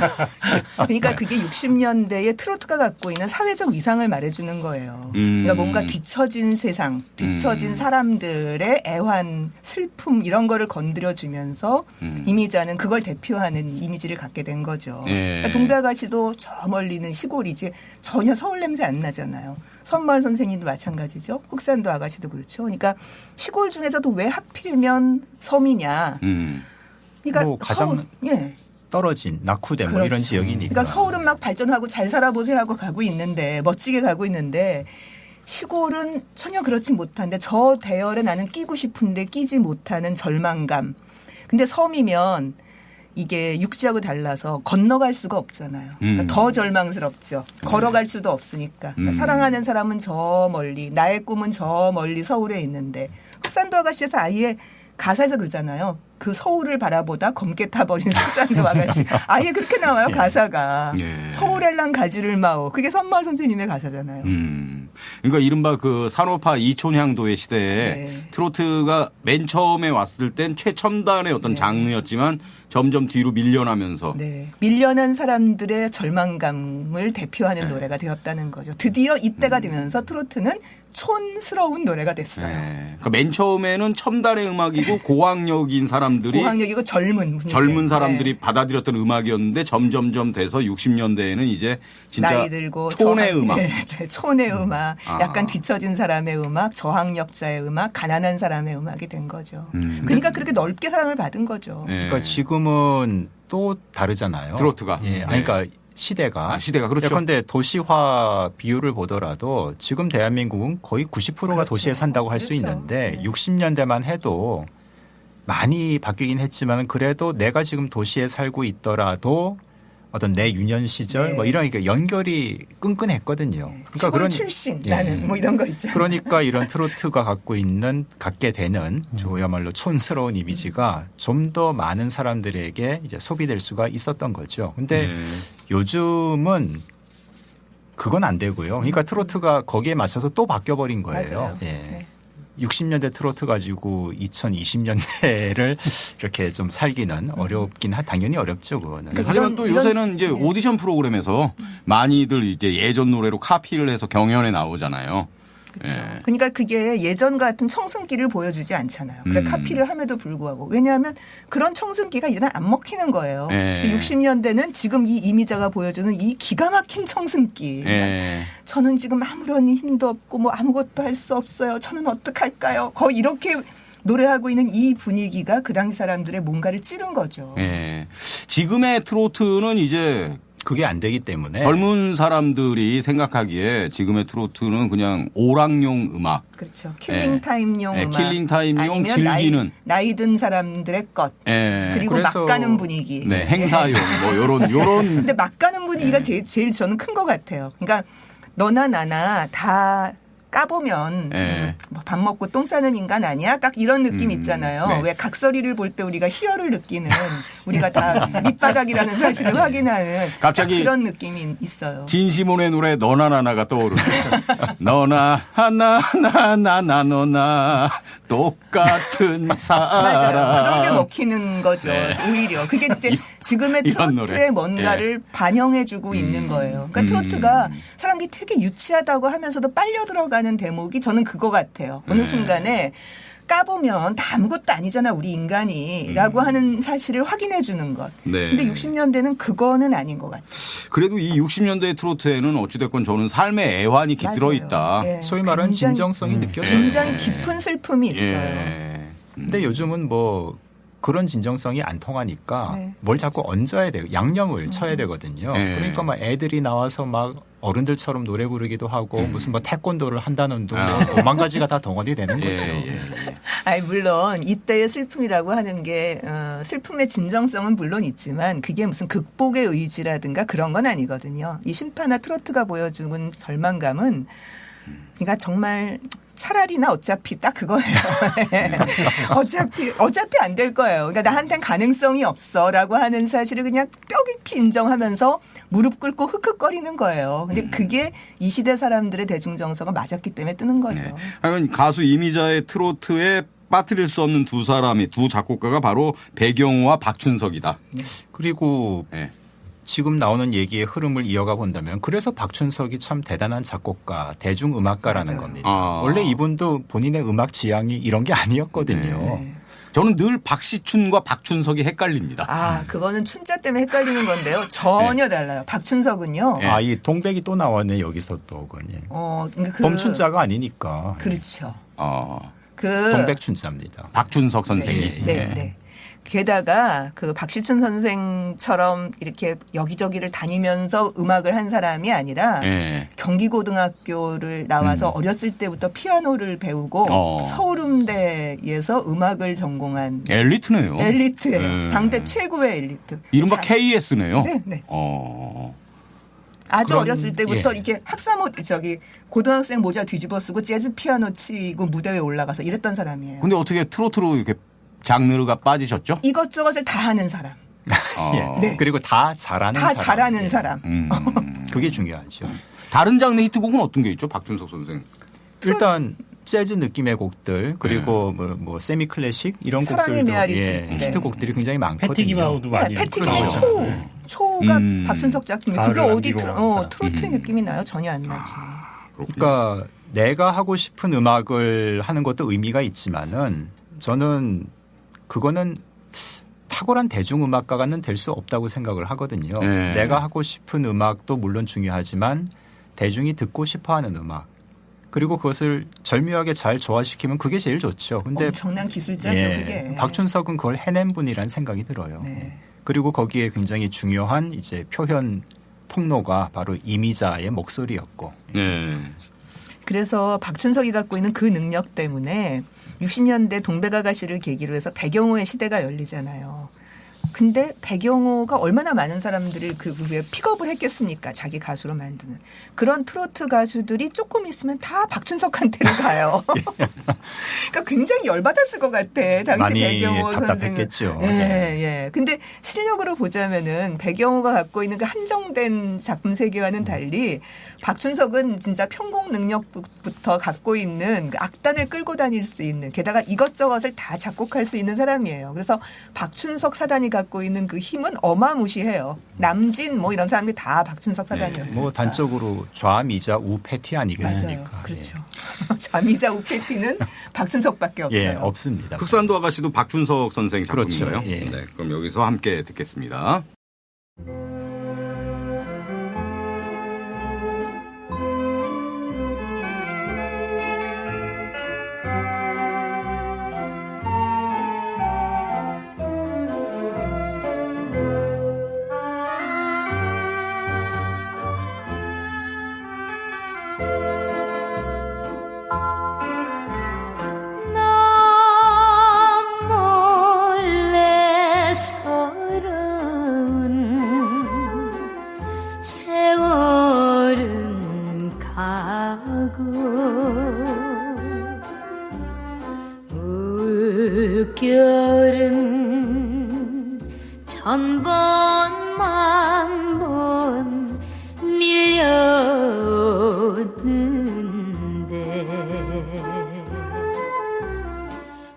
그러니까 그게 60년대에 트로트가 갖고 있는 사회적 위상을 말해주는 거예요. 그러니까 뭔가 뒤처진 세상, 뒤처진 사람들의 애환, 슬픔 이런 거를 건드려주면서 이미자는 그걸 대표하는 이미지를 갖게 된 거죠. 예. 그러니까 동백아가씨도 저 멀리는 시골이지 전혀 서울 냄새 안 나잖아요. 선마을 선생님도 마찬가지죠. 흑산도 아가씨도 그렇죠. 그러니까 시골 중에서도 왜 하필이면 섬이냐. 그러니까 뭐 가장 서울, 예. 떨어진 낙후된 뭐 이런 그렇죠. 지역이니까. 그러니까 서울은 막 발전하고 잘 살아보세요 하고 가고 있는데 멋지게 가고 있는데 시골은 전혀 그렇지 못한데 저 대열에 나는 끼고 싶은데 끼지 못하는 절망감. 근데 섬이면 이게 육지하고 달라서 건너갈 수가 없잖아요. 그러니까 더 절망스럽죠. 걸어갈 수도 없으니까. 그러니까 사랑하는 사람은 저 멀리, 나의 꿈은 저 멀리 서울에 있는데 흑산도 아가씨에서 아예 가사에서 그러잖아요. 그 서울을 바라보다 검게 타버린 흑산도 아가씨. 아예 그렇게 나와요, 가사가. 예. 서울엘랑 가지를 마오. 그게 선마을 선생님의 가사잖아요. 그러니까 이른바 그 산업화 이촌향도의 시대에 네. 트로트가 맨 처음에 왔을 땐 최첨단의 어떤 네. 장르였지만 점점 뒤로 밀려나면서 네. 밀려난 사람들의 절망감을 대표하는 노래가 되었다는 거죠. 드디어 이때가 되면서 트로트는 촌스러운 노래가 됐어요. 네. 그러니까 맨 처음에는 첨단의 음악이고 고학력인 사람들이 고학력이고 젊은 분위기. 젊은 사람들이 네. 받아들였던 음악이었는데 점점점 돼서 60년대에는 이제 진짜 나이 들고 촌의 음악. 네, 촌의 음악, 약간 뒤처진 사람의 음악, 저학력자의 음악, 가난한 사람의 음악이 된 거죠. 그러니까 그렇게 넓게 사랑을 받은 거죠. 네. 그러니까 지금은 또 다르잖아요. 트로트가. 예. 네. 아니, 그러니까 시대가. 시대가 그렇죠. 그런데 도시화 비율을 보더라도 지금 대한민국은 거의 90%가 그렇죠. 도시에 산다고 할 수 그렇죠. 있는데 네. 60년대만 해도 많이 바뀌긴 했지만 그래도 내가 지금 도시에 살고 있더라도 어떤 내 유년 시절 네. 뭐 이런 게 연결이 끈끈했거든요. 시골 출신 예. 나는 뭐 이런 거 있잖아요. 그러니까 이런 트로트가 갖게 되는 저야말로 촌스러운 이미지가 좀 더 많은 사람들에게 이제 소비될 수가 있었던 거죠. 근데 요즘은 그건 안 되고요. 그러니까 트로트가 거기에 맞춰서 또 바뀌어 버린 거예요. 맞아요. 예. 네. 60년대 트로트 가지고 2020년대를 이렇게 좀 살기는 어렵긴 당연히 어렵죠, 그거는. 하지만 또 요새는 이제 오디션 프로그램에서 많이들 이제 예전 노래로 카피를 해서 경연에 나오잖아요. 그렇죠. 예. 그러니까 그게 예전 같은 청승기를 보여주지 않잖아요. 그러니까 카피를 함에도 불구하고. 왜냐하면 그런 청승기가 이제는 안 먹히는 거예요. 예. 60년대는 지금 이 이미자가 보여주는 이 기가 막힌 청승기. 예. 저는 지금 아무런 힘도 없고 뭐 아무것도 할 수 없어요. 저는 어떡할까요? 거의 이렇게 노래하고 있는 이 분위기가 그 당시 사람들의 뭔가를 찌른 거죠. 예. 지금의 트로트는 이제 그게 안 되기 때문에 젊은 사람들이 생각하기에 지금의 트로트는 그냥 오락용 음악. 그렇죠. 킬링타임용 음악. 킬링타임용 아니면 즐기는. 나이 든 사람들의 것. 예. 그리고 막 그래서 가는 분위기. 네, 행사용 뭐 요런 근데 막 가는 분위기가 제일 저는 큰 것 같아요. 그러니까 너나 나나 다 까보면 네. 밥 먹고 똥 싸는 인간 아니야? 딱 이런 느낌 있잖아요. 네. 왜 각설이를 볼 때 우리가 희열을 느끼는 우리가 다 밑바닥이라는 사실을 확인하는 갑자기 딱 그런 느낌이 있어요. 진시몬의 노래 너나 나나가 떠오르네요. 너나 하나 나나 너나 똑같은 맞아요. 사람. 그런 게 먹히는 거죠. 네. 오히려 그게 이제 지금의 이런 트로트의 노래. 뭔가를 반영해주고 있는 거예요. 그러니까 트로트가 사람들이 되게 유치하다고 하면서도 빨려 들어가는 대목이 저는 그거 같아요. 어느 순간에 까보면 다 아무것도 아니잖아 우리 인간이라고 하는 사실을 확인해 주는 것. 네. 근데 60년대는 그거는 아닌 것 같아요. 그래도 이 60년대 트로트에는 어찌됐건 저는 삶의 애환이 깃들어 있다. 예, 소위 말하는 굉장히- 진정성이 느껴져요. 굉장히 깊은 슬픔이 있어요. 예. 근데 요즘은 뭐 그런 진정성이 안 통하니까 네. 뭘 자꾸 얹어야 돼요. 양념을 쳐야 되거든요. 네. 그러니까 막 애들이 나와서 막 어른들처럼 노래 부르기도 하고 무슨 뭐 태권도를 한다는 둥 5만 가지가 다 덩어리 되는 예, 거죠. 예. 아니 물론 이때의 슬픔이라고 하는 게 슬픔의 진정성은 물론 있지만 그게 무슨 극복의 의지라든가 그런 건 아니거든요. 이 신파나 트로트가 보여주는 절망감은 그러니까 정말 차라리 나 어차피 딱 그거예요. 어차피 안 될 거예요. 그러니까 나한텐 가능성이 없어라고 하는 사실을 그냥 뼈 깊이 인정하면서 무릎 꿇고 흑흑거리는 거예요. 근데 그게 이 시대 사람들의 대중정서가 맞았기 때문에 뜨는 거죠. 네. 하여간 가수 이미자의 트로트에 빠뜨릴 수 없는 두 작곡가가 바로 배경우와 박춘석이다. 그리고 네. 지금 나오는 얘기의 흐름을 이어가 본다면 그래서 박춘석이 참 대단한 작곡가, 대중음악가라는 맞아요. 겁니다. 아. 원래 이분도 본인의 음악 지향이 이런 게 아니었거든요. 네. 저는 늘 박시춘과 박춘석이 헷갈립니다. 아, 그거는 춘자 때문에 헷갈리는 건데요. 전혀 달라요. 박춘석은요. 네. 아, 이 동백이 또 나왔네 여기서 또 그니. 그러니까 범춘자가 아니니까. 그렇죠. 어, 그 동백춘자입니다. 박춘석 선생님. 예, 네, 예. 네. 게다가 그 박시춘 선생처럼 이렇게 여기저기를 다니면서 음악을 한 사람이 아니라 예. 경기고등학교를 나와서 어렸을 때부터 피아노를 배우고 서울음대에서 음악을 전공한 엘리트네요. 엘리트예요. 예. 당대 최고의 엘리트. 이른바 자, KS네요. 네, 네. 아주 그런- 어렸을 때부터 예. 이렇게 학사모 고등학생 모자 뒤집어 쓰고 재즈 피아노 치고 무대 위에 올라가서 이랬던 사람이에요. 근데 어떻게 트로트로 이렇게 장르가 빠지셨죠? 이것저것을 다 하는 사람. 예. 네. 그리고 다 잘하는 다 사람. 잘하는 예. 사람. 그게 중요하죠. 다른 장르 히트곡은 어떤 게 있죠? 박준석 선생. 일단 재즈 느낌의 곡들 그리고 뭐 세미 클래식 이런 사랑의 곡들도 메아리지. 예, 네. 히트곡들이 굉장히 많거든요. 패티기마우도 많이 패티김의 그렇죠. 초가 음. 박순석 작품이 가을을 그게 어디 남기고 간 사람. 트로트의 느낌이 나요? 전혀 안 나지. 그러니까 내가 하고 싶은 음악을 하는 것도 의미가 있지만은 저는 그거는 탁월한 대중음악가는 될 수 없다고 생각을 하거든요. 네. 내가 하고 싶은 음악도 물론 중요하지만 대중이 듣고 싶어하는 음악 그리고 그것을 절묘하게 잘 조화시키면 그게 제일 좋죠. 근데 엄청난 기술자죠 예, 그게. 박춘석은 그걸 해낸 분이라는 생각이 들어요. 네. 그리고 거기에 굉장히 중요한 이제 표현 통로가 바로 이미자의 목소리였고. 네. 그래서 박춘석이 갖고 있는 그 능력 때문에 60년대 동백아가씨를 계기로 해서 배경호의 시대가 열리잖아요. 근데 배경호가 얼마나 많은 사람들을 그 후에 픽업을 했겠습니까? 자기 가수로 만드는. 그런 트로트 가수들이 조금 있으면 다 박춘석한테로 가요. 그러니까 굉장히 열받았을 것 같아. 당시 많이 배경호 선생은. 답답했겠죠. 예, 네. 예. 근데 실력으로 보자면은 배경호가 갖고 있는 그 한정된 작품 세계와는 달리 박춘석은 진짜 편곡 능력부터 갖고 있는 그 악단을 끌고 다닐 수 있는 게다가 이것저것을 다 작곡할 수 있는 사람이에요. 그래서 박춘석 사단이 갖고 있는 그 힘은 어마무시해요. 남진 뭐 이런 사람들이 다 박춘석 사단이었어요. 뭐 단적으로 좌미자 우패티 아니겠습니까? 맞아요. 그렇죠. 좌미자 우패티는 박춘석밖에 없어요. 예, 없습니다. 흑산도 아가씨도 박준석 선생 작품인가요? 그렇죠. 예. 네, 그럼 여기서 함께 듣겠습니다. 나 몰래 서러운 세월은 가고 물결은 천번 만번 밀려오는데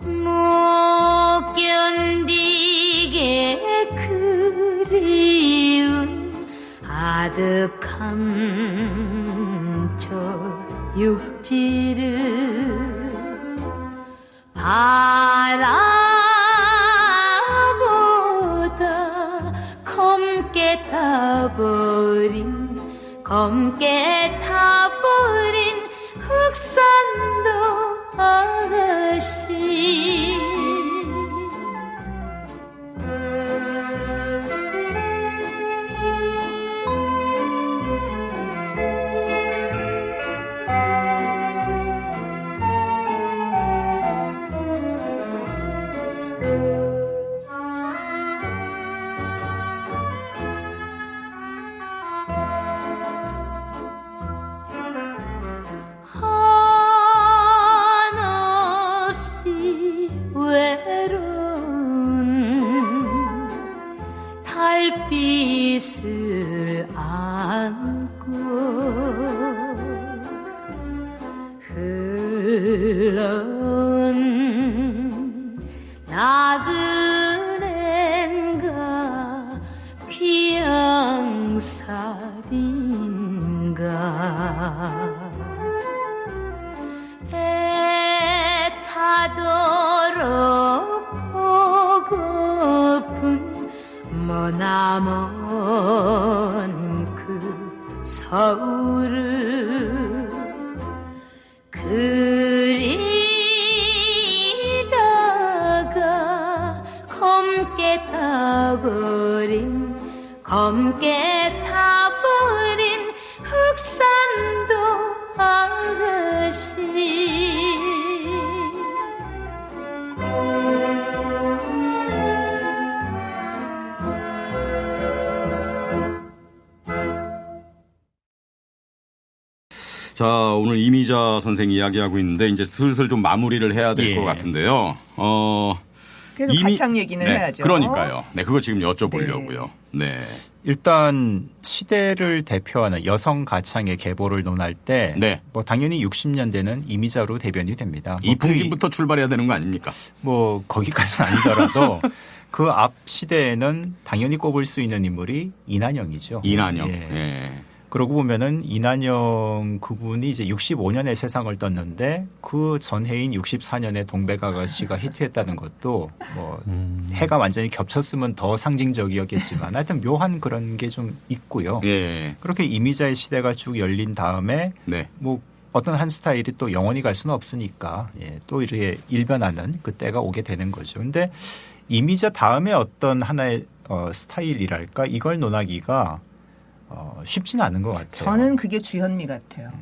못 견디게 그리운 아득한 저 육지를 바라보다 검게 타버린 흑산도 아가씨 한없이 외로운 달빛을 안고 흘러온 나그네인가 귀양살인가 애타도록 보고픈 머나먼 그 서울을 그리다가 검게 검게 타버린 흑산도 아르시 자, 오늘 이미자 선생 이야기하고 있는데 이제 슬슬 좀 마무리를 해야 될 것 같은데요. 그래서 가창 얘기는 해야죠. 그러니까요. 네, 그거 지금 여쭤보려고요. 네. 일단 시대를 대표하는 여성 가창의 계보를 논할 때 네. 뭐 당연히 60년대는 이미자로 대변이 됩니다. 뭐 이풍진부터 출발해야 되는 거 아닙니까? 뭐 거기까지는 아니더라도 그 앞 시대에는 당연히 꼽을 수 있는 인물이 이난영이죠. 이난영. 예. 예. 그러고 보면은 이난영 그분이 이제 65년에 세상을 떴는데 그 전해인 64년에 동백아가씨가 히트했다는 것도 뭐 해가 완전히 겹쳤으면 더 상징적이었겠지만 하여튼 묘한 그런 게 좀 있고요. 예. 그렇게 이미자의 시대가 쭉 열린 다음에 네. 뭐 어떤 한 스타일이 또 영원히 갈 수는 없으니까 예, 또 이렇게 일변하는 그때가 오게 되는 거죠. 근데 이미자 다음에 어떤 하나의 스타일이랄까 이걸 논하기가 쉽지는 않은 것 같아요. 저는 그게 주현미 같아요.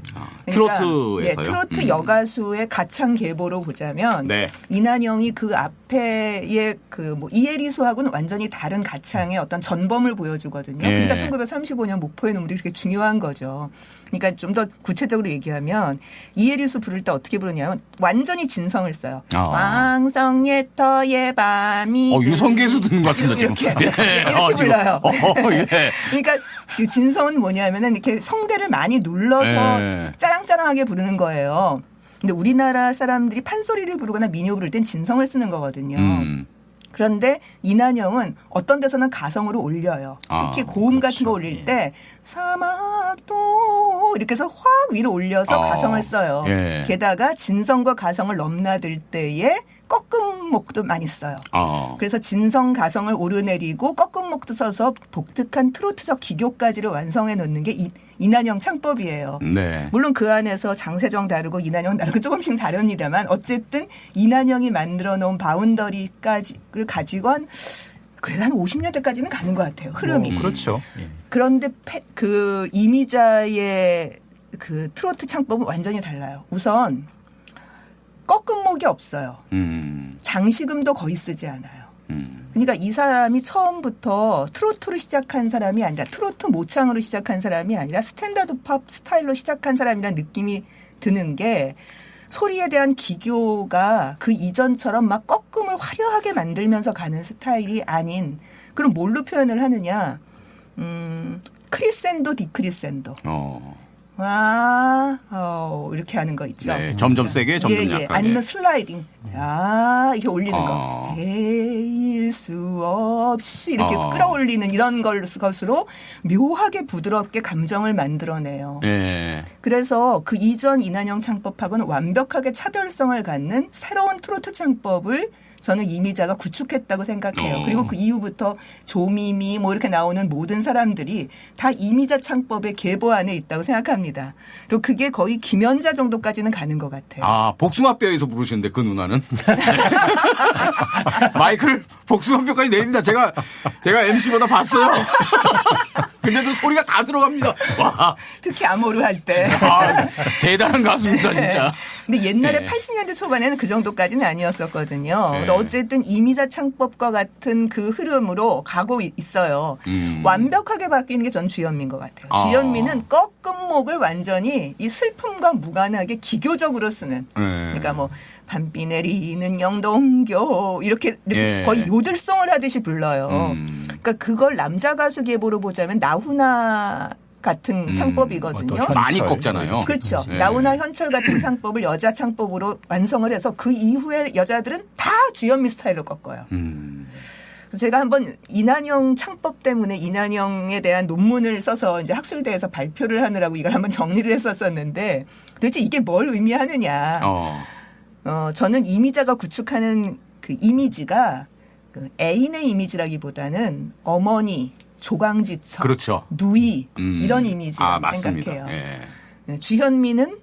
트로트에서요? 예, 트로트 여가수의 가창 계보로 보자면 네. 이난영이 그 앞에의 그 뭐 이혜리수하고는 완전히 다른 가창의 어떤 전범을 보여주거든요. 예. 그러니까 1935년 목포의 눈물이 그렇게 중요한 거죠. 그러니까 좀 더 구체적으로 얘기하면 이혜리수 부를 때 어떻게 부르냐면 완전히 진성을 써요. 왕성예터의 밤이 유성계에서 듣는 것 같습니다, 지금. 이렇게, 이렇게 불러요. 예. 그러니까 그 진성은 뭐냐면은 이렇게 성대를 많이 눌러서 예. 짜랑짜랑하게 부르는 거예요. 근데 우리나라 사람들이 판소리를 부르거나 민요 부를 땐 진성을 쓰는 거거든요. 그런데 이난영은 어떤 데서는 가성으로 올려요. 특히 고음 같은 거 올릴 때 사막도 이렇게 해서 확 위로 올려서 가성을 써요. 예. 게다가 진성과 가성을 넘나들 때에 꺾음목도 많이 써요. 그래서 진성 가성을 오르내리고 꺾음목도 써서 독특한 트로트적 기교까지를 완성해 놓는 게 이난영 창법이에요. 네. 물론 그 안에서 장세정 다르고 이난영 다르고 조금씩 다릅니다만 어쨌든 이난영이 만들어 놓은 바운더리까지를 가지고 그래도 한 50년대까지는 가는 것 같아요. 흐름이. 그렇죠. 예. 그런데 그 이미자의 그 트로트 창법은 완전히 달라요. 우선 꺾음목이 없어요. 장식음도 거의 쓰지 않아요. 그러니까 이 사람이 처음부터 트로트로 시작한 사람이 아니라 트로트 모창으로 시작한 사람이 아니라 스탠다드 팝 스타일로 시작한 사람이라는 느낌이 드는 게 소리에 대한 기교가 그 이전처럼 막 꺾음을 화려하게 만들면서 가는 스타일이 아닌 그럼 뭘로 표현을 하느냐 크리센도 디크리센도 이렇게 하는 거 있죠. 네, 점점 세게, 점점 약하게. 아니면 슬라이딩. 이렇게 올리는 거. 헤일 수 없이 이렇게 끌어올리는 이런 것으로 묘하게 부드럽게 감정을 만들어내요. 네. 그래서 그 이전 이난영 창법하고는 완벽하게 차별성을 갖는 새로운 트로트 창법을 저는 이미자가 구축했다고 생각해요. 그리고 그 이후부터 조미미 뭐 이렇게 나오는 모든 사람들이 다 이미자 창법의 계보 안에 있다고 생각합니다. 그리고 그게 거의 김연자 정도까지는 가는 것 같아요. 복숭아뼈에서 부르시는데 그 누나는? 마이크를 복숭아뼈까지 내립니다. 제가 MC보다 봤어요. 근데도 소리가 다 들어갑니다. 와. 특히 아모르 할 때. 대단한 가수입니다, 진짜. 근데 옛날에 네. 80년대 초반에는 그 정도까지는 아니었었거든요. 네. 근데 어쨌든 이미자 창법과 같은 그 흐름으로 가고 있어요. 완벽하게 바뀌는 게 전 주현미인 것 같아요. 주현미는 꺾음목을 완전히 이 슬픔과 무관하게 기교적으로 쓰는. 그러니까 뭐 밤비 내리는 영동교 이렇게 예. 거의 요들송을 하듯이 불러요. 그러니까 그걸 남자 가수 계보로 보자면 나훈아 같은 창법이거든요. 많이 꺾잖아요. 그렇죠. 네. 나훈아 현철 같은 창법을 여자 창법으로 완성을 해서 그 이후에 여자들은 다 주현미 스타일로 꺾어요. 제가 한번 이난영 창법 때문에 이난영에 대한 논문을 써서 이제 학술대에서 발표를 하느라고 이걸 한번 정리를 했었었는데 도대체 이게 뭘 의미하느냐. 저는 이미자가 구축하는 그 이미지가 그 애인의 이미지라기보다는 어머니, 조강지처, 그렇죠. 누이 이런 이미지라고 맞습니다. 생각해요. 예. 네, 주현미는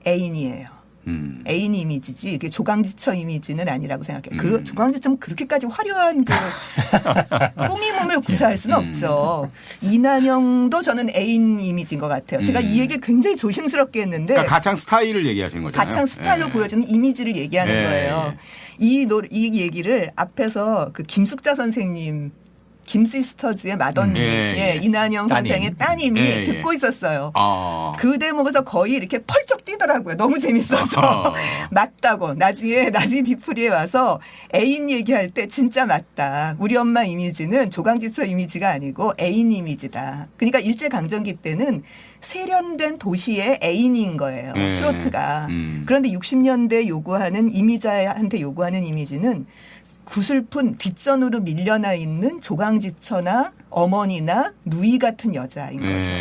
애인이에요. 애인 이미지지 이게 조강지처 이미지는 아니라고 생각해요. 그 조강지처는 그렇게까지 화려한 그 꾸밈을 구사할 수는 없죠. 이난영도 저는 애인 이미지인 것 같아요. 제가 이 얘기를 굉장히 조심스럽게 했는데 그러니까 가창 스타일을 얘기하시는 거잖아요. 가창 스타일로 보여주는 이미지를 얘기하는 거예요. 이 얘기를 앞에서 그 김숙자 선생님 김시스터즈의 맏언니 이난영 선생의 따님이 듣고 있었어요. 그 대목에서 거의 이렇게 펄쩍 뛰더라고요. 너무 재밌어서. 맞다고. 나중에 뒤풀이에 와서 애인 얘기할 때 진짜 맞다. 우리 엄마 이미지는 조강지처 이미지가 아니고 애인 이미지다. 그러니까 일제강점기 때는 세련된 도시의 애인인 거예요. 트로트가. 그런데 60년대 요구하는 이미자한테 요구하는 이미지는 구슬픈 뒷전으로 밀려나 있는 조강지처나 어머니나 누이 같은 여자인 거죠.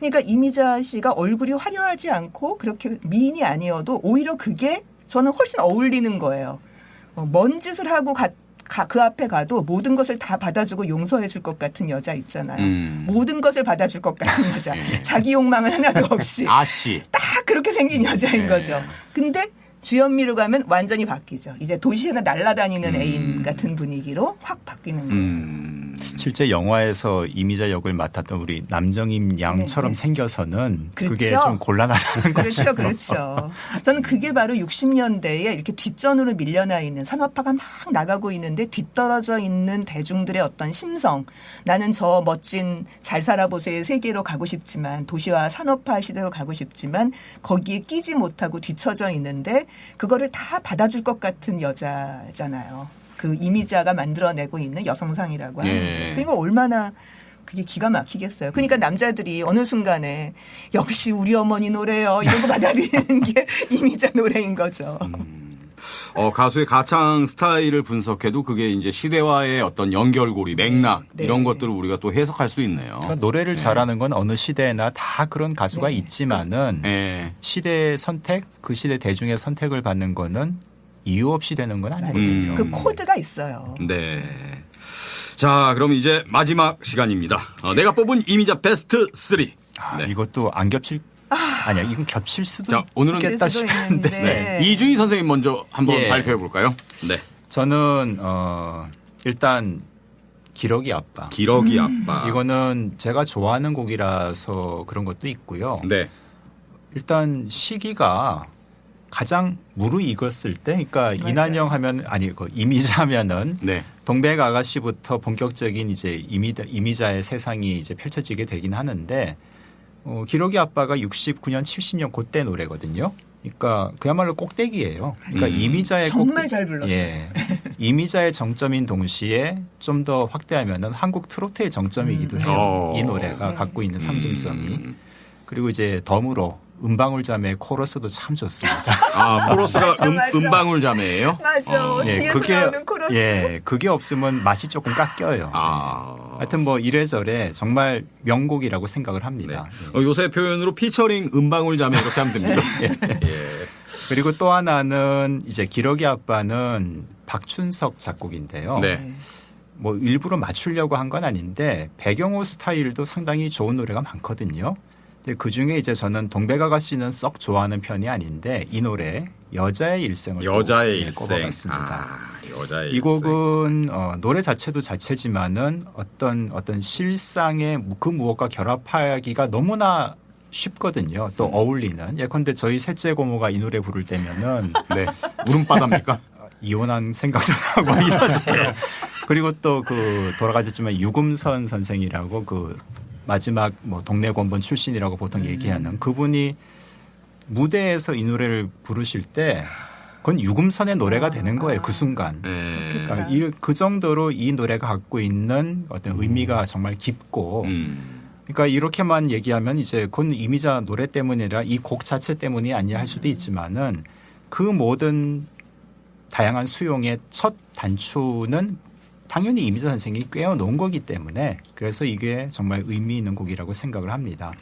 그러니까 이미자 씨가 얼굴이 화려하지 않고 그렇게 미인이 아니어도 오히려 그게 저는 훨씬 어울리는 거예요. 뭔 짓을 하고 그 앞에 가도 모든 것을 다 받아주고 용서해 줄 것 같은 여자 있잖아요. 모든 것을 받아줄 것 같은 여자. 자기 욕망은 하나도 없이. 아씨. 딱 그렇게 생긴 여자인 거죠. 근데 주현미로 가면 완전히 바뀌죠. 이제 도시에나 날아다니는 애인 같은 분위기로 확 바뀌는 거예요. 실제 영화에서 이미자 역을 맡았던 우리 남정임 양처럼 생겨서는 그렇죠. 그게 좀 곤란하다는 거죠. 그렇죠. 저는 그게 바로 60년대에 이렇게 뒷전으로 밀려나 있는 산업화가 막 나가고 있는데 뒤떨어져 있는 대중들의 어떤 심성. 나는 저 멋진 잘 살아보세요 세계로 가고 싶지만 도시화 산업화 시대로 가고 싶지만 거기에 끼지 못하고 뒤처져 있는데 그거를 다 받아줄 것 같은 여자잖아요. 그 이미자가 만들어내고 있는 여성상이라고 하는 게. 그리고 얼마나 그게 기가 막히겠어요. 그러니까 남자들이 어느 순간에 역시 우리 어머니 노래요. 이런 거 받아들이는 게 이미자 노래인 거죠. 가수의 가창 스타일을 분석해도 그게 이제 시대와의 어떤 연결고리, 맥락 이런 것들을 우리가 또 해석할 수 있네요. 그러니까 노래를 잘하는 건 어느 시대나 다 그런 가수가 있지만은 시대의 선택, 그 시대 대중의 선택을 받는 거는 이유 없이 되는 건 아니거든요. 그 코드가 있어요. 네. 자, 그럼 이제 마지막 시간입니다. 내가 뽑은 이미자 베스트 3. 이것도 안 겹칠 아니야, 이건 겹칠 수도 자, 오늘은 있겠다 싶은데. 이준희 선생님 먼저 한번 발표해 볼까요? 네. 저는 일단 기러기 아빠. 기러기 아빠. 이거는 제가 좋아하는 곡이라서 그런 것도 있고요. 네. 일단 시기가 가장 무르익었을 때, 그러니까 이난영 하면 이미자 하면은 동백 아가씨부터 본격적인 이제 이미자의 세상이 이제 펼쳐지게 되긴 하는데. 기러기 아빠가 69년, 70년 그때 노래거든요. 그러니까 그야말로 꼭대기예요. 그러니까 이미자의 정말 잘 불렀어요. 이미자의 정점인 동시에 좀 더 확대하면은 한국 트로트의 정점이기도 해요. 이 노래가 갖고 있는 상징성이. 그리고 이제 덤으로 은방울 자매 코러스도 참 좋습니다. 코러스가 은방울 자매예요? 맞아. 뒤에서 나오는 코러스. 그게 없으면 맛이 조금 깎여요. 하여튼 뭐 이래저래 정말 명곡이라고 생각을 합니다. 요새 표현으로 피처링 은방울 자매 이렇게 하면 됩니다. 그리고 또 하나는 이제 기러기 아빠는 박춘석 작곡인데요. 뭐 일부러 맞추려고 한 건 아닌데 배경호 스타일도 상당히 좋은 노래가 많거든요. 그 중에 이제 저는 동백 아가씨는 썩 좋아하는 편이 아닌데 이 노래 여자의 일생을 꼽아봤습니다. 여자의 이 곡은 노래 자체도 자체지만은 어떤 실상의 그 무엇과 결합하기가 너무나 쉽거든요. 또 어울리는. 예컨대 저희 셋째 고모가 이 노래 부를 때면은 울음바다입니까? 이혼한 생각도 하고 이러죠. 그리고 또 그 돌아가셨지만 유금선 선생이라고 그 마지막 뭐 동네 권본 출신이라고 보통 얘기하는 그분이 무대에서 이 노래를 부르실 때 그건 유금선의 노래가 되는 거예요. 그 순간. 그러니까 그 정도로 이 노래가 갖고 있는 어떤 의미가 정말 깊고 그러니까 이렇게만 얘기하면 이제 그건 이미자 노래 때문이 아니라 이 곡 자체 때문이 아니야 할 수도 있지만은 그 모든 다양한 수용의 첫 단추는 당연히 이미자 선생이 꿰어놓은 거기 때문에 그래서 이게 정말 의미 있는 곡이라고 생각을 합니다.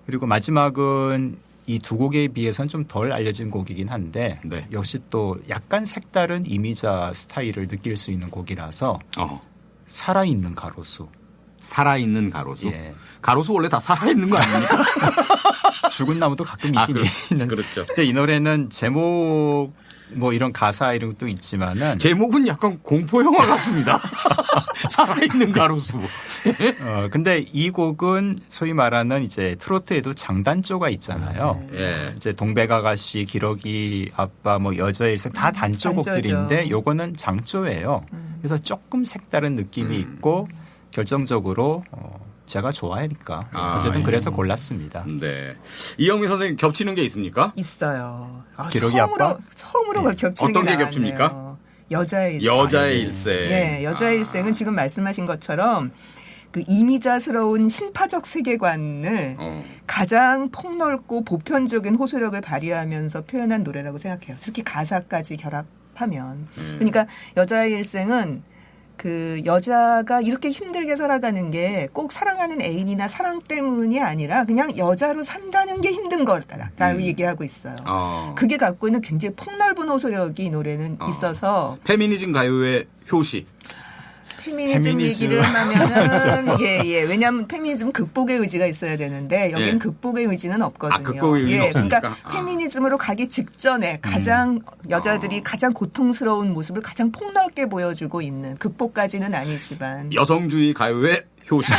그리고 마지막은 이 두 곡에 비해서는 좀 덜 알려진 곡이긴 한데 역시 또 약간 색다른 이미자 스타일을 느낄 수 있는 곡이라서 살아있는 가로수. 살아있는 가로수. 예. 가로수 원래 다 살아있는 거 아닙니까? 죽은 나무도 가끔 있긴 있는. 그렇죠. 근데 이 노래는 제목 뭐 이런 가사 이런 것도 있지만은 제목은 약간 공포 영화 같습니다. 살아있는 가로수. 근데 이 곡은 소위 말하는 이제 트로트에도 장단조가 있잖아요. 예. 이제 동백아가씨, 기러기 아빠, 뭐 여자일생 다 단조곡들인데 요거는 장조예요. 그래서 조금 색다른 느낌이 있고 결정적으로 제가 좋아하니까 어쨌든 그래서 골랐습니다. 네. 이영미 선생님 겹치는 게 있습니까? 있어요. 기러기 아빠? 처음으로 겹치는 어떤 게 나왔네요. 겹칩니까? 여자의 일생. 여자의 일생. 예, 여자의 일생은 지금 말씀하신 것처럼 그 이미자스러운 신파적 세계관을 가장 폭넓고 보편적인 호소력을 발휘하면서 표현한 노래라고 생각해요. 특히 가사까지 결합하면. 그러니까 여자의 일생은 그 여자가 이렇게 힘들게 살아가는 게 꼭 사랑하는 애인이나 사랑 때문이 아니라 그냥 여자로 산다는 게 힘든 거다라고 얘기하고 있어요. 그게 갖고 있는 굉장히 폭넓은 호소력이 이 노래는 있어서 페미니즘 가요의 효시. 페미니즘 얘기를 하면은 예. 왜냐하면 페미니즘 극복의 의지가 있어야 되는데 여기는 예. 극복의 의지는 없거든요. 극복의 의지는 없습니까? 그러니까 페미니즘으로 가기 직전에 가장 여자들이 가장 고통스러운 모습을 가장 폭넓게 보여주고 있는 극복까지는 아니지만 여성주의 가요의 효시.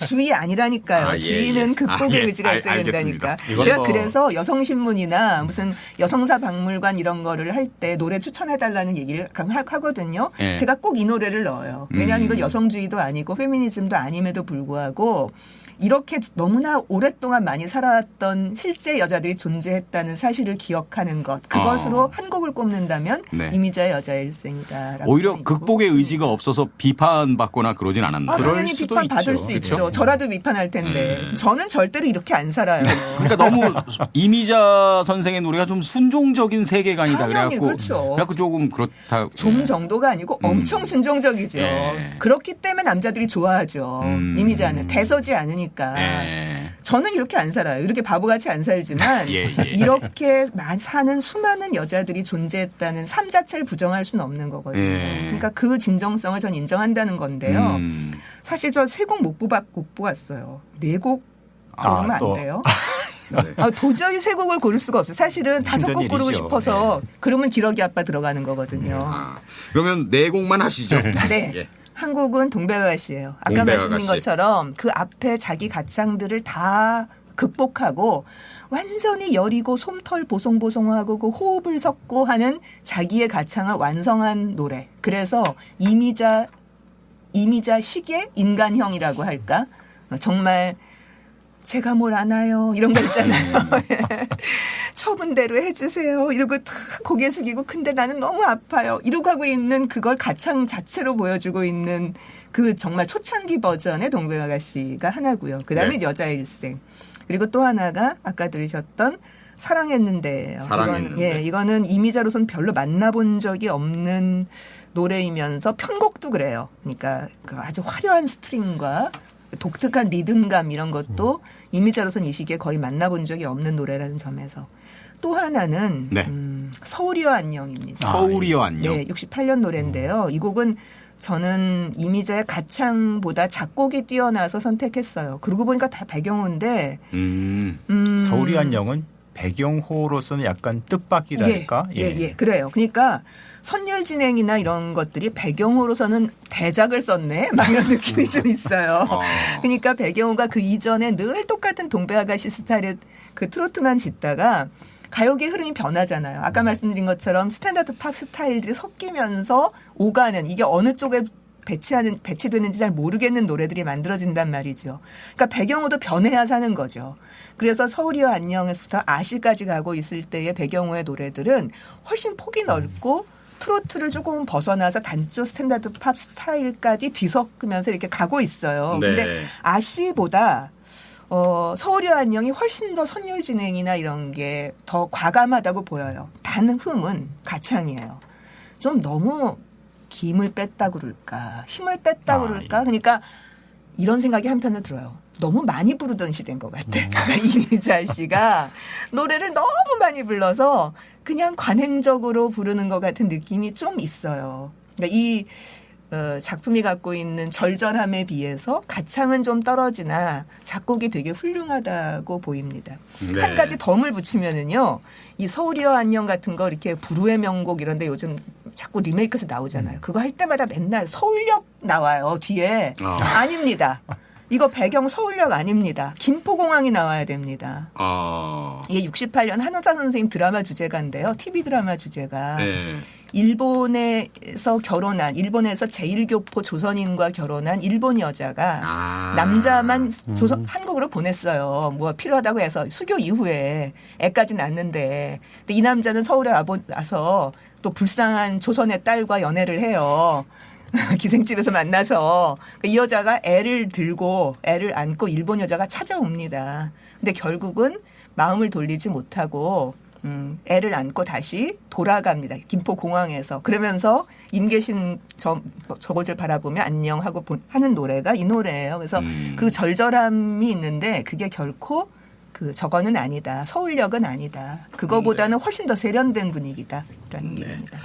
주의 아니라니까요. 예, 주의는 예. 극복의 예. 의지가 있어야 알겠습니다. 된다니까. 제가 그래서 여성신문이나 무슨 여성사 박물관 이런 거를 할 때 노래 추천해달라는 얘기를 하거든요. 예. 제가 꼭 이 노래를 넣어요. 왜냐하면 이건 여성주의도 아니고 페미니즘도 아님에도 불구하고 이렇게 너무나 오랫동안 많이 살아왔던 실제 여자들이 존재했다는 사실을 기억하는 것. 그것으로 한 곡을 꼽는다면 네. 이미자의 여자의 일생이다라고. 오히려 있고. 극복의 의지가 없어서 비판받거나 그러진 않았나요? 당연히 수도 비판 받을 있죠. 수 그렇죠? 있죠. 저라도 비판할 텐데. 저는 절대로 이렇게 안 살아요. 그러니까 너무 이미자 선생의 노래가 좀 순종적인 세계관이다. 당연히 그래갖고 그렇죠. 그래갖고 조금 그렇다. 좀 정도가 아니고 엄청 순종적이죠. 예. 그렇기 때문에 남자들이 좋아하죠. 이미자는 대서지 않으니까. 예. 저는 이렇게 안 살아요. 이렇게 바보같이 안 살지만 예. 이렇게 사는 수많은 여자들이 존재했다는 삶 자체를 부정할 수는 없는 거거든요. 예. 그러니까 그 진정성을 전 인정한다는 건데요. 사실 저 3곡 못 뽑았어요. 4곡 고르면 또. 안 돼요. 네. 도저히 3곡을 고를 수가 없어요. 사실은 5곡 고르고 일이죠. 싶어서 그러면 기러기 아빠 들어가는 거거든요. 그러면 4곡만 하시죠. 네. 예. 한 곡은 동백아가씨예요. 아까 동백아가씨. 말씀드린 것처럼 그 앞에 자기 가창들을 다 극복하고 완전히 여리고 솜털 보송보송하고 그 호흡을 섞고 하는 자기의 가창을 완성한 노래. 그래서 이미자 시계 인간형이라고 할까? 정말 제가 뭘 아나요? 이런 거 있잖아요. 처분대로 해주세요. 이러고 다 고개 숙이고 근데 나는 너무 아파요. 이러고 하고 있는 그걸 가창 자체로 보여주고 있는 그 정말 초창기 버전의 동백아가씨가 하나고요. 그다음에 네. 여자의 일생. 그리고 또 하나가 아까 들으셨던 사랑했는데예요. 사랑했는데. 이거는 이미자로선 별로 만나본 적이 없는 노래이면서 편곡도 그래요. 그러니까 그 아주 화려한 스트링과 독특한 리듬감 이런 것도 이미자로선 이 시기에 거의 만나본 적이 없는 노래라는 점에서 또 하나는 네. 서울이여 안녕입니다. 서울이여 안녕. 네, 68년 노래인데요. 이 곡은 저는 이미자의 가창보다 작곡이 뛰어나서 선택했어요. 그러고 보니까 다 배경호인데 서울이 안녕은 배경호로서는 약간 뜻밖이랄까? 예, 그래요. 그러니까 선율 진행이나 이런 것들이 배경호로서는 대작을 썼네? 막 이런 느낌이 좀 있어요. 그러니까 배경호가 그 이전에 늘 똑같은 동백아가씨 스타일의 그 트로트만 짓다가 가요계 흐름이 변하잖아요. 아까 말씀드린 것처럼 스탠다드 팝 스타일들이 섞이면서 오가는 이게 어느 쪽에 배치되는지 잘 모르겠는 노래들이 만들어진단 말이죠. 그러니까 배경호도 변해야 사는 거죠. 그래서 서울이여 안녕에서부터 아시까지 가고 있을 때의 배경호의 노래들은 훨씬 폭이 넓고 트로트를 조금 벗어나서 단조 스탠다드 팝 스타일까지 뒤섞으면서 이렇게 가고 있어요. 네. 근데 아시보다 서울이여 안녕이 훨씬 더 선율 진행이나 이런 게 더 과감하다고 보여요. 단 흠은 가창이에요. 좀 너무 힘을 뺐다 그럴까 힘을 뺐다 그럴까 그러니까 이런 생각이 한편으로 들어요. 너무 많이 부르던 시대인 것 같아. 이미자 씨가 노래를 너무 많이 불러서 그냥 관행적으로 부르는 것 같은 느낌이 좀 있어요. 그러니까 이 작품이 갖고 있는 절절함에 비해서 가창은 좀 떨어지나 작곡이 되게 훌륭하다고 보입니다. 네. 한 가지 덤을 붙이면은요, 이 서울이여 안녕 같은 거 이렇게 불후의 명곡 이런데 요즘 자꾸 리메이크해서 나오잖아요. 그거 할 때마다 맨날 서울역 나와요 뒤에. 아닙니다. 이거 배경 서울역 아닙니다. 김포공항이 나와야 됩니다. 이게 68년 한우사 선생님 드라마 주제가인데요. TV 드라마 주제가. 네. 일본에서 제1교포 조선인과 결혼한 일본 여자가 남자만 한국으로 보냈어요. 뭐 필요하다고 해서 수교 이후에 애까지 낳는데. 근데 이 남자는 서울에 와서 또 불쌍한 조선의 딸과 연애를 해요. 기생집에서 만나서 이 여자가 애를 안고 일본 여자가 찾아옵니다. 근데 결국은 마음을 돌리지 못하고 애를 안고 다시 돌아갑니다. 김포공항에서. 그러면서 임계신 저곳을 바라보며 안녕하고 하는 노래가 이 노래예요. 그래서 그 절절함이 있는데 그게 결코 저거는 아니다. 서울역은 아니다. 그거보다는 훨씬 더 세련된 분위기다라는 얘기입니다.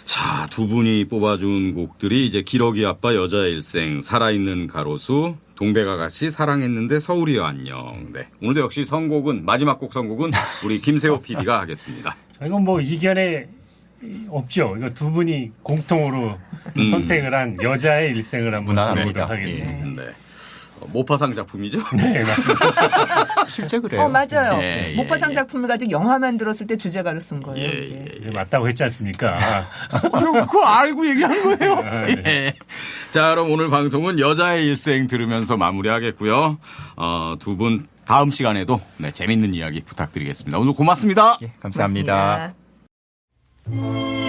자, 두 분이 뽑아준 곡들이 이제 기러기 아빠 여자의 일생, 살아있는 가로수, 동백아가씨, 사랑했는데 서울이여 안녕. 네. 오늘도 역시 마지막 곡 선곡은 우리 김세호 PD가 하겠습니다. 이건 뭐 이견에 없죠. 이거 두 분이 공통으로 선택을 한 여자의 일생을 한번 들어보도록 하겠습니다. 네. 모파상 작품이죠? 네, 맞습니다. 실제 그래요. 맞아요. 예, 모파상 작품을 가지고 영화 만들었을 때 주제가를 쓴 거예요. 네, 맞다고 했지 않습니까? 그거 알고 얘기한 거예요. 예. 자, 그럼 오늘 방송은 여자의 일생 들으면서 마무리하겠고요. 두 분 다음 시간에도 재밌는 이야기 부탁드리겠습니다. 오늘 고맙습니다. 예, 감사합니다. 고맙습니다.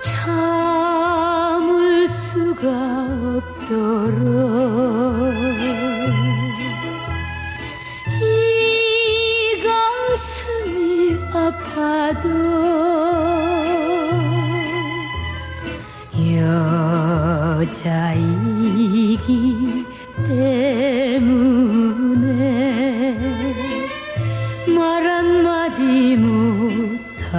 참을 수가 없도록 이 가슴이 아파도 여자이기 때문에 말 한마디 못하고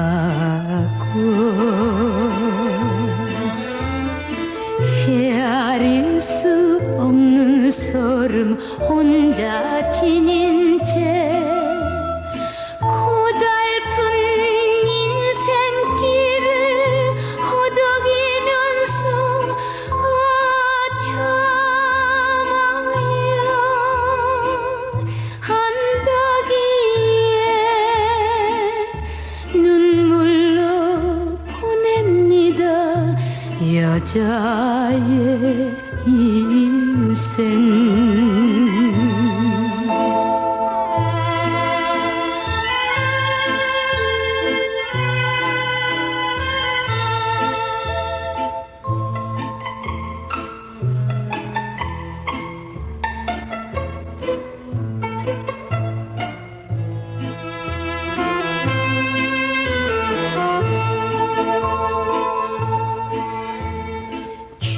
헤아릴 수 없는 소름 혼자 지닌 채 고달픈 인생길을 허덕이면서 참아야 한다기에 눈물로 보냅니다. 여자의 일생.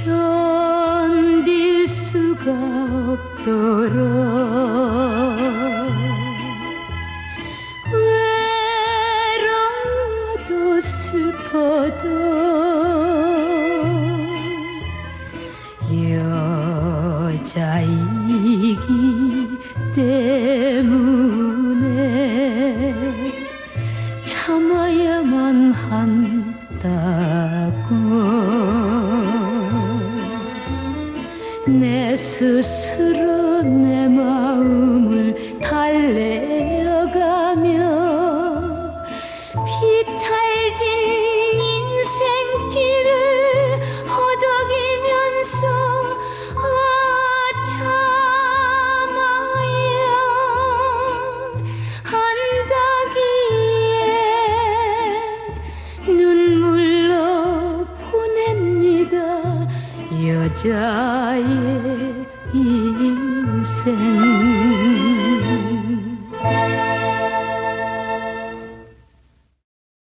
견딜 수가 없도록 외로워도 슬퍼도 여자이기 때문에 참아야만 한다고 내 스스로 내 마음을 달래어가며 비탈진 인생 여자의 인생